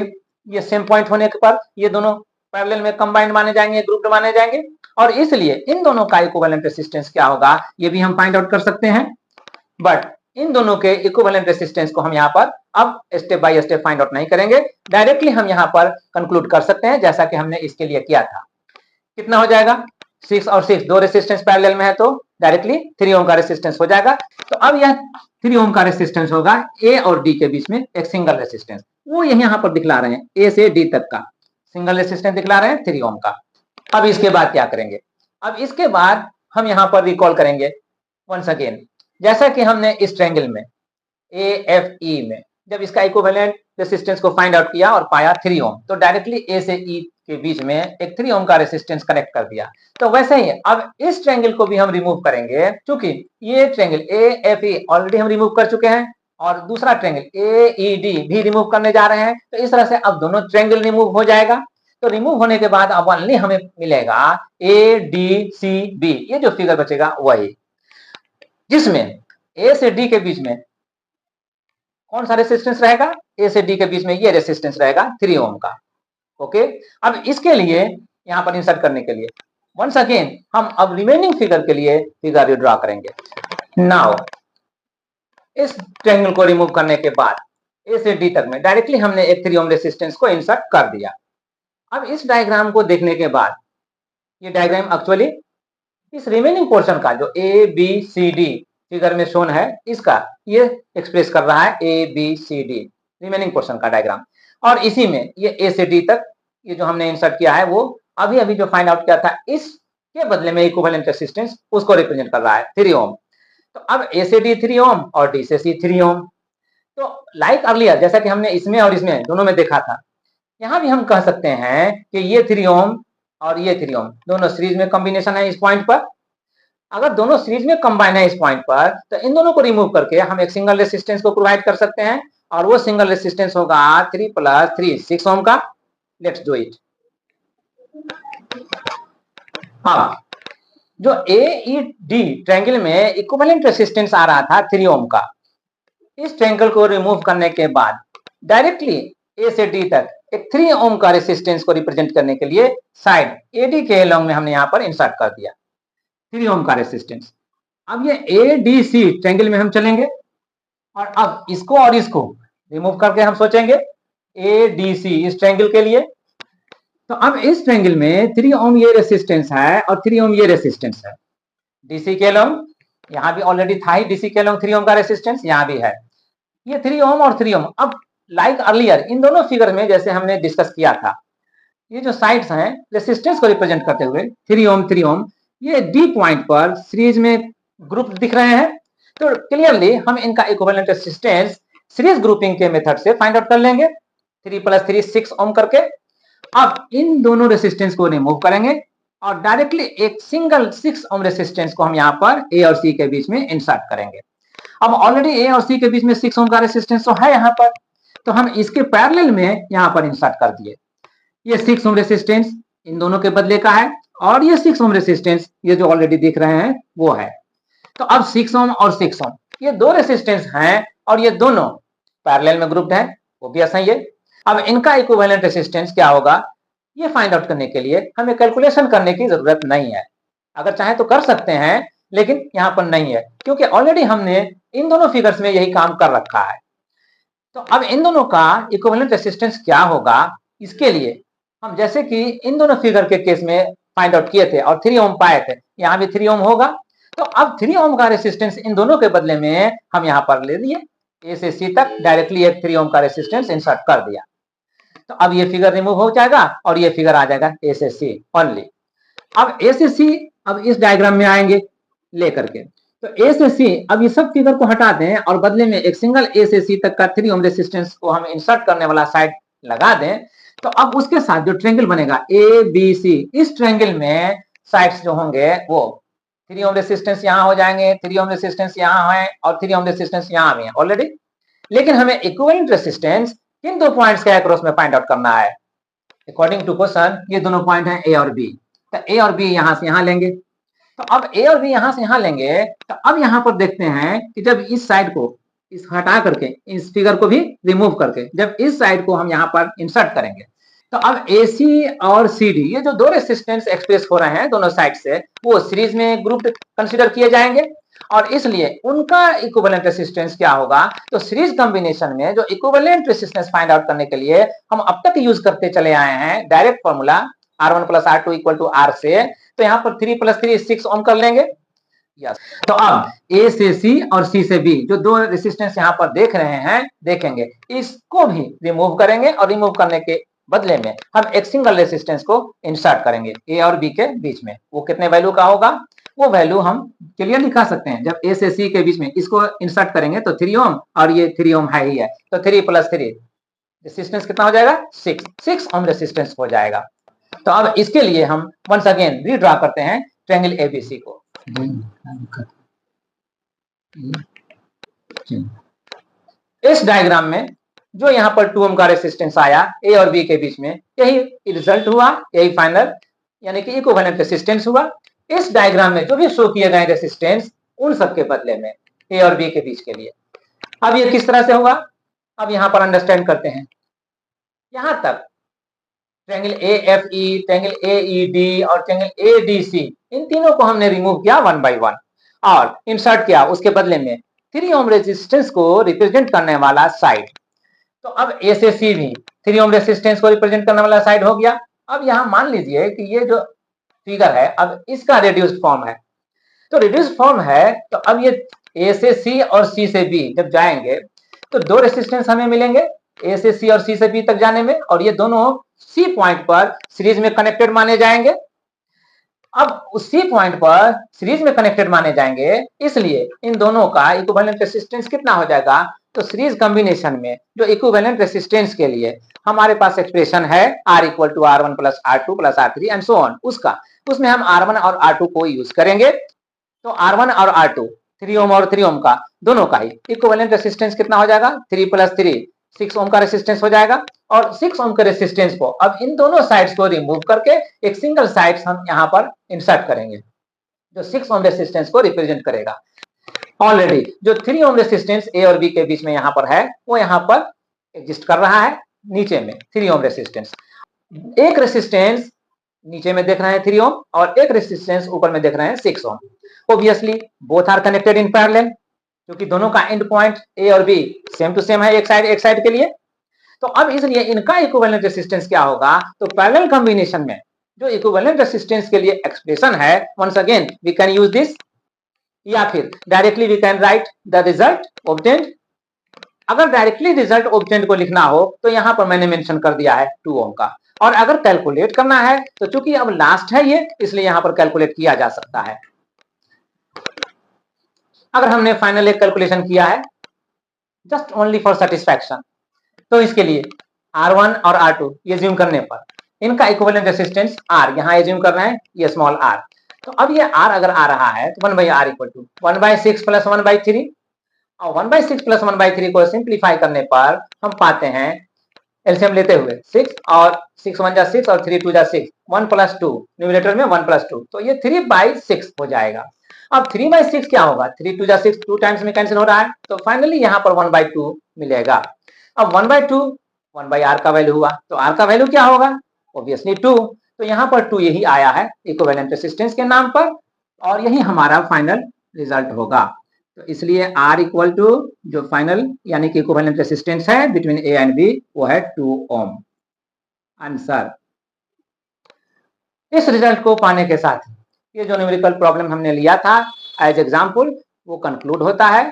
ये सेम पॉइंट होने के पर ये दोनों पैरेलल में कंबाइंड माने जाएंगे, ग्रुप्ड माने जाएंगे और इसलिए इन दोनों का इक्विवेलेंट रेसिस्टेंस क्या होगा ये भी हम फाइंड आउट कर सकते हैं। बट इन दोनों के इक्विवेलेंट रेसिस्टेंस को हम यहाँ पर अब step by step find out नहीं करेंगे, डायरेक्टली हम यहाँ पर कंक्लूड कर सकते हैं जैसा कि हमने इसके लिए किया था। कितना हो जाएगा 6 और 6 दो रेसिस्टेंस पैरेलल में है तो डायरेक्टली 3 ओम का रेसिस्टेंस हो जाएगा। तो अब यह 3 ओम का रेसिस्टेंस होगा ए और डी के बीच में एक सिंगल रेसिस्टेंस, वो यहाँ पर दिखला रहे हैं ए से डी तक का सिंगल रेसिस्टेंस दिखला रहे हैं 3 ओम का। अब इसके बाद क्या करेंगे, अब इसके बाद हम यहाँ पर रिकॉल करेंगे वंस अगेन जैसा कि हमने इस ट्रायंगल में ए एफ ई में जब इसका इक्विवेलेंट रेसिस्टेंस को फाइंड आउट किया और पाया 3 ओम, तो डायरेक्टली ए से ई के बीच में एक 3 ओम का रेसिस्टेंस कनेक्ट कर दिया। तो वैसे ही अब इस ट्रायंगल को भी हम रिमूव करेंगे क्योंकि ये triangle A F E already हम रिमूव कर चुके हैं और दूसरा ट्रायंगल ए ई डी भी रिमूव करने जा रहे हैं। तो इस तरह से अब दोनों ट्रायंगल रिमूव हो जाएगा। तो रिमूव होने के बाद अब ओनली हमें मिलेगा ए डी सी बी, ये जो फिगर बचेगा वही, जिसमें ए से डी के बीच में कौन सा रेसिस्टेंस रहेगा, ए से डी के बीच में ये रेसिस्टेंस रहेगा 3 ओम का। ओके, अब इसके लिए यहां पर इंसर्ट करने के लिए वंस अगेन हम अब रिमेनिंग फिगर के लिए फिगर ड्रॉ करेंगे। नाउ इस ट्रायंगल को रिमूव करने के बाद ए से डी तक में डायरेक्टली हमने एक 3 ओम रेसिस्टेंस को इंसर्ट कर दिया। अब इस डायग्राम को देखने के बाद ये डायग्राम एक्चुअली इस रिमेनिंग पोर्शन का जो A B C D figure में शोन है इसका ये एक्सप्रेस कर रहा है A B C D remaining portion का डायग्राम, और इसी में ये ए से डी तक ये जो हमने इंसर्ट किया है वो अभी अभी जो फाइंड आउट किया था इसके बदले में इक्विवेलेंट रेसिस्टेंस उसको रिप्रेजेंट कर रहा है 3 ओम। तो अब ए से डी 3 ओम और डी से सी 3 ओम। तो लाइक अर्लियर जैसा कि हमने इसमें और इसमें दोनों में देखा था, यहाँ भी हम कह सकते हैं कि ये 3 ओम और ये 3 ओम दोनों सीरीज में कॉम्बिनेशन है इस पॉइंट पर। अगर दोनों सीरीज में कंबाइन है इस पॉइंट पर तो इन दोनों को रिमूव करके हम एक सिंगल रेसिस्टेंस को प्रोवाइड कर सकते हैं और वो सिंगल रेसिस्टेंस होगा 3 + 3 6 ओम का। Let's do it. अब जो AED ट्रायंगल में इक्विवेलेंट रेसिस्टेंस आ रहा था 3 ओम का, इस ट्रायंगल को रिमूव करने के बाद डायरेक्टली ए से डी तक एक 3 ओम का रेसिस्टेंस को रिप्रेजेंट करने के लिए साइड एडी के अलोंग में हमने यहाँ पर इंसर्ट कर दिया 3 ओम का रेसिस्टेंस। अब ये ADC ट्रायंगल में हम चलेंगे और अब इसको और इसको रिमूव करके हम सोचेंगे ADC इस ट्रायंगल के लिए। तो अब इस ट्रायंगल में 3 ओम ये रेसिस्टेंस है और 3 ओम ये रेसिस्टेंस है। डीसी के अलोंग यहाँ भी ऑलरेडी था ही, डीसी के अलोंग 3 ओम का रेसिस्टेंस यहाँ भी है। ये 3 ओम और 3 ओम, अब लाइक अर्लियर इन दोनों फिगर में जैसे हमने डिस्कस किया था, ये जो साइड्स हैं रेसिस्टेंस को रिप्रेजेंट करते हुए 3 ओम, ये डी पॉइंट पर सीरीज में ग्रुप दिख रहे हैं। तो क्लियरली हम इनका इक्विवेलेंट रेसिस्टेंस सीरीज ग्रुपिंग के मेथड से फाइंड आउट कर लेंगे 3 + 3 6 ओम करके। अब इन दोनों रेसिस्टेंस को रिमूव करेंगे और डायरेक्टली एक सिंगल 6 ओम रेसिस्टेंस को हम यहाँ पर ए और सी के बीच में इंसर्ट करेंगे। अब ऑलरेडी ए और सी के बीच में 6 ओम का रेसिस्टेंस तो है यहाँ पर, तो हम इसके पैरेलल में यहाँ पर इंसर्ट कर दिए। ये 6 ओम रेसिस्टेंस इन दोनों के बदले का है और ये 6 ओम रेसिस्टेंस ये जो ऑलरेडी दिख रहे हैं वो है। तो अब 6 ओम और 6 ओम ये दो रेसिस्टेंस हैं और ये दोनों पैरेलल में ग्रुप्ड हैं, वो भी ऐसा ही है। अब इनका इक्विवेलेंट रेसिस्टेंस क्या होगा ये फाइंड आउट करने के लिए हमें कैलकुलेशन करने की जरूरत नहीं है। अगर चाहे तो कर सकते हैं लेकिन यहाँ पर नहीं है, क्योंकि ऑलरेडी हमने इन दोनों फिगर्स में यही काम कर रखा है। तो अब इन दोनों का इक्विवेलेंट रेसिस्टेंस क्या होगा, इसके लिए हम जैसे कि इन दोनों फिगर के केस में फाइंड आउट किए थे और 3 ओम पाए थे, यहाँ भी 3 ओम होगा। तो अब 3 ओम का रेसिस्टेंस इन दोनों के बदले में हम यहाँ पर ले लिए ए से सी तक डायरेक्टली एक 3 ओम का रेसिस्टेंस इंसर्ट कर दिया। तो अब ये फिगर रिमूव हो जाएगा और ये फिगर आ जाएगा ए से सी ओनली। अब ए से सी अब इस डायग्राम में आएंगे लेकर के, तो ए से सी अब ये सब फिगर को हटा दें और बदले में एक सिंगल ए से सी तक का 3 ओम रेसिस्टेंस को हम इंसर्ट करने वाला साइड लगा दें। तो अब उसके साथ जो ट्रायंगल बनेगा ए बी सी, इस ट्रायंगल में साइड्स जो होंगे वो 3 ओम रेसिस्टेंस यहाँ हो जाएंगे, 3 ओम रेसिस्टेंस यहाँ है और 3 ओम रेसिस्टेंस यहाँ भी है ऑलरेडी। लेकिन हमें इक्विवेलेंट रेसिस्टेंस किन दो पॉइंट्स के अक्रॉस में फाइंड आउट करना है। अकॉर्डिंग टू क्वेश्चन ये दोनों पॉइंट हैं ए और बी, तो ए और बी यहाँ से यहाँ लेंगे। तो अब ए और बी यहाँ से यहाँ लेंगे, तो अब यहाँ पर देखते हैं कि जब इस साइड को इस हटा करके इस फिगर को भी रिमूव करके जब इस साइड को हम यहाँ पर इंसर्ट करेंगे, तो अब AC और CD ये जो दो रेसिस्टेंस एक्सप्रेस हो रहे हैं दोनों साइड से, वो सीरीज में ग्रुप कंसीडर किए जाएंगे और इसलिए उनका इक्विवेलेंट रेसिस्टेंस क्या होगा। तो सीरीज कॉम्बिनेशन में जो इक्विवेलेंट रेसिस्टेंस फाइंड आउट करने के लिए हम अब तक यूज करते चले आए हैं direct formula R1 + R2 = R से, तो यहाँ पर 3 + 3 6 ओम कर लेंगे। यस, तो अब ए से सी और सी से बी जो दो रेसिस्टेंस यहाँ पर देख रहे हैं, देखेंगे इसको भी रिमूव करेंगे और रिमूव करने के बदले में हम एक सिंगल रेसिस्टेंस को इंसर्ट करेंगे ए और बी के बीच में। वो कितने वैल्यू का होगा, वो वैल्यू हम क्लियर दिखा सकते हैं। जब ए से सी के बीच में इसको इंसर्ट करेंगे तो 3 ओम और ये 3 ओम है ही है, तो 3 + 3 रेसिस्टेंस कितना हो जाएगा 6 ओम रेसिस्टेंस हो जाएगा। तो अब इसके लिए हम वंस अगेन रीड्रा करते हैं ट्रायंगल एबीसी को। इस डायग्राम में जो यहाँ पर 2 ओम का रेसिस्टेंस आया ए और बी के बीच में, यही रिजल्ट हुआ, यही फाइनल यानी कि इक्विवेलेंट रेसिस्टेंस हुआ। इस डायग्राम में जो भी शो किए गए रेसिस्टेंस उन सब के बदले में ए और बी के बीच के लिए। अब ये किस तरह से होगा, अब यहाँ पर अंडरस्टैंड करते हैं। यहां तक ट्रायंगल AFE, ट्रायंगल AED और ट्रायंगल ADC इन तीनों को हमने रिमूव किया 1 by 1 और इंसर्ट किया उसके बदले में 3 ओम रेजिस्टेंस को रिप्रेजेंट करने वाला साइड। तो अब ए से सी भी 3 ओम रेजिस्टेंस को रिप्रेजेंट करने वाला साइड हो गया। अब यहाँ मान लीजिए कि ये जो फिगर है अब इसका रिड्यूस्ड फॉर्म है, तो रिड्यूस्ड फॉर्म है तो अब ये ए से सी और सी से बी जब जाएंगे तो दो रेसिस्टेंस हमें मिलेंगे ए से सी और सी से बी तक जाने में, और ये दोनों सी पॉइंट पर सीरीज में कनेक्टेड माने जाएंगे। अब उस सी पॉइंट पर सीरीज में कनेक्टेड माने जाएंगे, इसलिए इन दोनों का इक्विवेलेंट रेसिस्टेंस कितना हो जाएगा। तो सीरीज कॉम्बिनेशन में जो इक्विवेलेंट रेसिस्टेंस के लिए हमारे पास एक्सप्रेशन है R = R1 + R2 + R3 and so on, उसमें हम R1 और R2 को यूज करेंगे। तो R1 और R2 3 ओम और 3 ओम का दोनों का ही इक्विवेलेंट रेसिस्टेंस कितना हो जाएगा, 3 + 3 6 ओम का रेसिस्टेंस हो जाएगा। और 6 ओम के रेसिस्टेंस को अब इन दोनों साइड्स को रिमूव करके एक सिंगल साइड हम यहाँ पर इंसर्ट करेंगे जो 6 ओम रेसिस्टेंस को रिप्रेजेंट करेगा। ऑलरेडी जो 3 ओम रेसिस्टेंस ए और बी के बीच में यहाँ पर है वो यहाँ पर एग्जिस्ट कर रहा है नीचे में 3 ओम रेसिस्टेंस। एक रेसिस्टेंस नीचे में देख रहे हैं 3 ओम और एक रेसिस्टेंस ऊपर में देख रहे हैं 6 ohm. Obviously both are connected in parallel क्योंकि दोनों का एंड पॉइंट ए और बी सेम टू सेम है एक साइड के लिए। तो अब इसलिए इनका इक्विवेलेंट रेसिस्टेंस क्या होगा, तो पैरेलल कॉम्बिनेशन में जो इक्विवेलेंट रेसिस्टेंस के लिए एक्सप्रेशन है once again we can use this, या फिर directly we can write the result obtained. अगर डायरेक्टली रिजल्ट ऑब्टेन्ड को लिखना हो तो यहां पर मैंने मेंशन कर दिया है 2 ओम का, और अगर कैलकुलेट करना है तो चूंकि अब लास्ट है ये इसलिए यहां पर कैलकुलेट किया जा सकता है। अगर हमने फाइनल एक कैलकुलेशन किया है जस्ट ओनली फॉर सेटिस्फैक्शन, तो इसके लिए R1 और R2 ये ज्यूम करने पर इनका इक्विवेलेंट रेसिस्टेंस R यहां ज्यूम कर रहे हैं ये स्मॉल r। तो अब ये R अगर आ रहा है तो 1/R = 1/6 + 1/3, और 1/6 + 1/3 को सिंप्लीफाई करने पर हम पाते हैं एलसीएम लेते हुए 6 और 6 1 जा 6 और 3 2 जा 6, 1 + 2 न्यूमरेटर में 1 + 2 तो ये 3/6 हो जाएगा। अब 3/6 क्या होगा, 3 2 जा 6 2 टाइम्स में कैंसिल हो रहा है तो फाइनली यहाँ पर 1/2 मिलेगा। अब 1/2 1/R का वैल्यू हुआ तो R का वैल्यू क्या होगा, ऑब्वियसली 2। तो यहाँ पर 2 यही आया है इक्विवेलेंट रेसिस्टेंस के नाम पर और यही हमारा फाइनल रिजल्ट होगा। तो इसलिए R = जो फाइनल यानी कि इक्विवेलेंट रेसिस्टेंस है बिटवीन ए एंड बी वो है 2 ओम। आंसर। इस रिजल्ट को पाने के साथ ये जो न्यूमेरिकल प्रॉब्लम हमने लिया था एज एग्जांपल वो कंक्लूड होता है।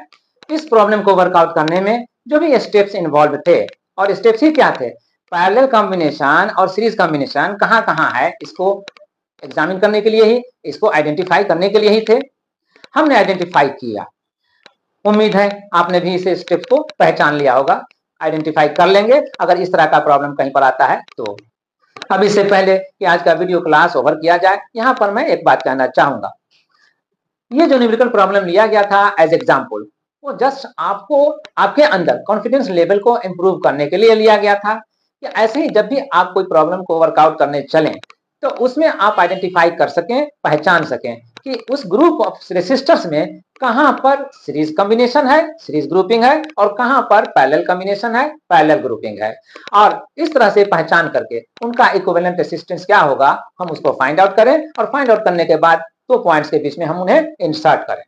इस प्रॉब्लम को वर्कआउट करने में जो भी स्टेप्स इन्वॉल्व थे, और स्टेप्स ही क्या थे, पैरेलल कॉम्बिनेशन और सीरीज कॉम्बिनेशन कहाँ है इसको एग्जामिन करने के लिए ही, इसको आइडेंटिफाई करने के लिए ही थे। हमने आइडेंटिफाई किया, उम्मीद है आपने भी इस स्टेप को पहचान लिया होगा, आइडेंटिफाई कर लेंगे अगर इस तरह का प्रॉब्लम कहीं पर आता है तो। अब इससे पहले कि आज का वीडियो क्लास ओवर किया जाए यहाँ पर मैं एक बात कहना चाहूंगा, ये जो न्यूमेरिकल प्रॉब्लम लिया गया था एज एग्जांपल वो जस्ट आपको आपके अंदर कॉन्फिडेंस लेवल को इंप्रूव करने के लिए लिया गया था कि ऐसे ही जब भी आप कोई प्रॉब्लम को वर्कआउट करने चलें तो उसमें आप आइडेंटिफाई कर सकें, पहचान सकें कि उस ग्रुप ऑफ रेसिस्टर्स में कहां पर सीरीज कॉम्बिनेशन है, सीरीज ग्रुपिंग है, और कहां पर पैरेलल कॉम्बिनेशन है, पैरेलल ग्रुपिंग है। और इस तरह से पहचान करके उनका इक्विवेलेंट रेसिस्टेंस क्या होगा हम उसको फाइंड आउट करें, और फाइंड आउट करने के बाद 2 पॉइंट्स के बीच में हम उन्हें इंसर्ट करें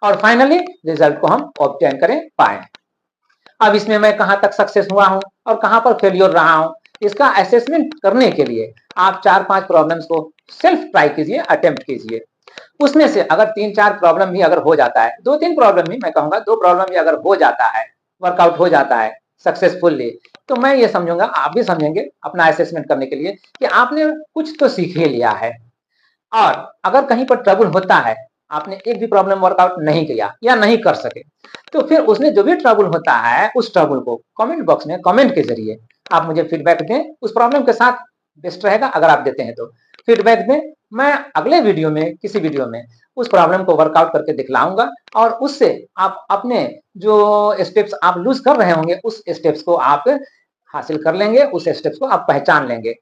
और फाइनली रिजल्ट को हम ऑब्टेन करें पाए। अब इसमें मैं कहां तक सक्सेस हुआ हूं और कहां पर फेलियर रहा हूं इसका असेसमेंट करने के लिए आप 4-5 प्रॉब्लम्स को सेल्फ ट्राई कीजिए, अटेम्प्ट कीजिए। उसमें से अगर 3-4 प्रॉब्लम भी अगर हो जाता है, 2-3 प्रॉब्लम भी मैं कहूंगा 2 प्रॉब्लम भी अगर हो जाता है, वर्कआउट हो जाता है सक्सेसफुली, तो मैं ये समझूंगा आप भी समझेंगे अपना असेसमेंट करने के लिए कि आपने कुछ तो सीख ही लिया है। और अगर कहीं पर ट्रबल होता है, आपने एक भी प्रॉब्लम वर्कआउट नहीं किया या नहीं कर सके, तो फिर उसमें जो भी ट्रबल होता है उस ट्रबल को कमेंट बॉक्स में कमेंट के जरिए आप मुझे फीडबैक दें। उस प्रॉब्लम के साथ बेस्ट रहेगा अगर आप देते हैं तो फीडबैक दें। मैं अगले वीडियो में किसी वीडियो में उस प्रॉब्लम को वर्कआउट करके दिखलाऊंगा और उससे आप अपने जो स्टेप्स आप लूज कर रहे होंगे उस स्टेप्स को आप हासिल कर लेंगे, उस स्टेप्स को आप पहचान लेंगे।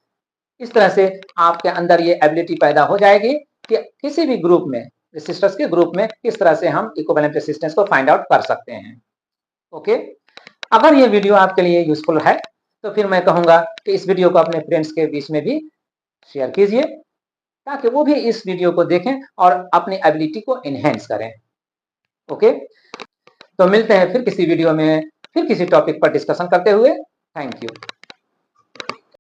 इस तरह से आपके अंदर ये एबिलिटी पैदा हो जाएगी कि किसी भी ग्रुप में, रेसिस्टर्स के ग्रुप में किस तरह से हम इक्विवेलेंट रेसिस्टेंस को फाइंड आउट कर सकते हैं। ओके, अगर ये वीडियो आपके लिए यूजफुल है तो फिर मैं कहूंगा कि इस वीडियो को अपने फ्रेंड्स के बीच में भी शेयर कीजिए ताकि वो भी इस वीडियो को देखें और अपनी एबिलिटी को एनहेंस करें। ओके, तो मिलते हैं फिर किसी वीडियो में फिर किसी टॉपिक पर डिस्कशन करते हुए। Thank you.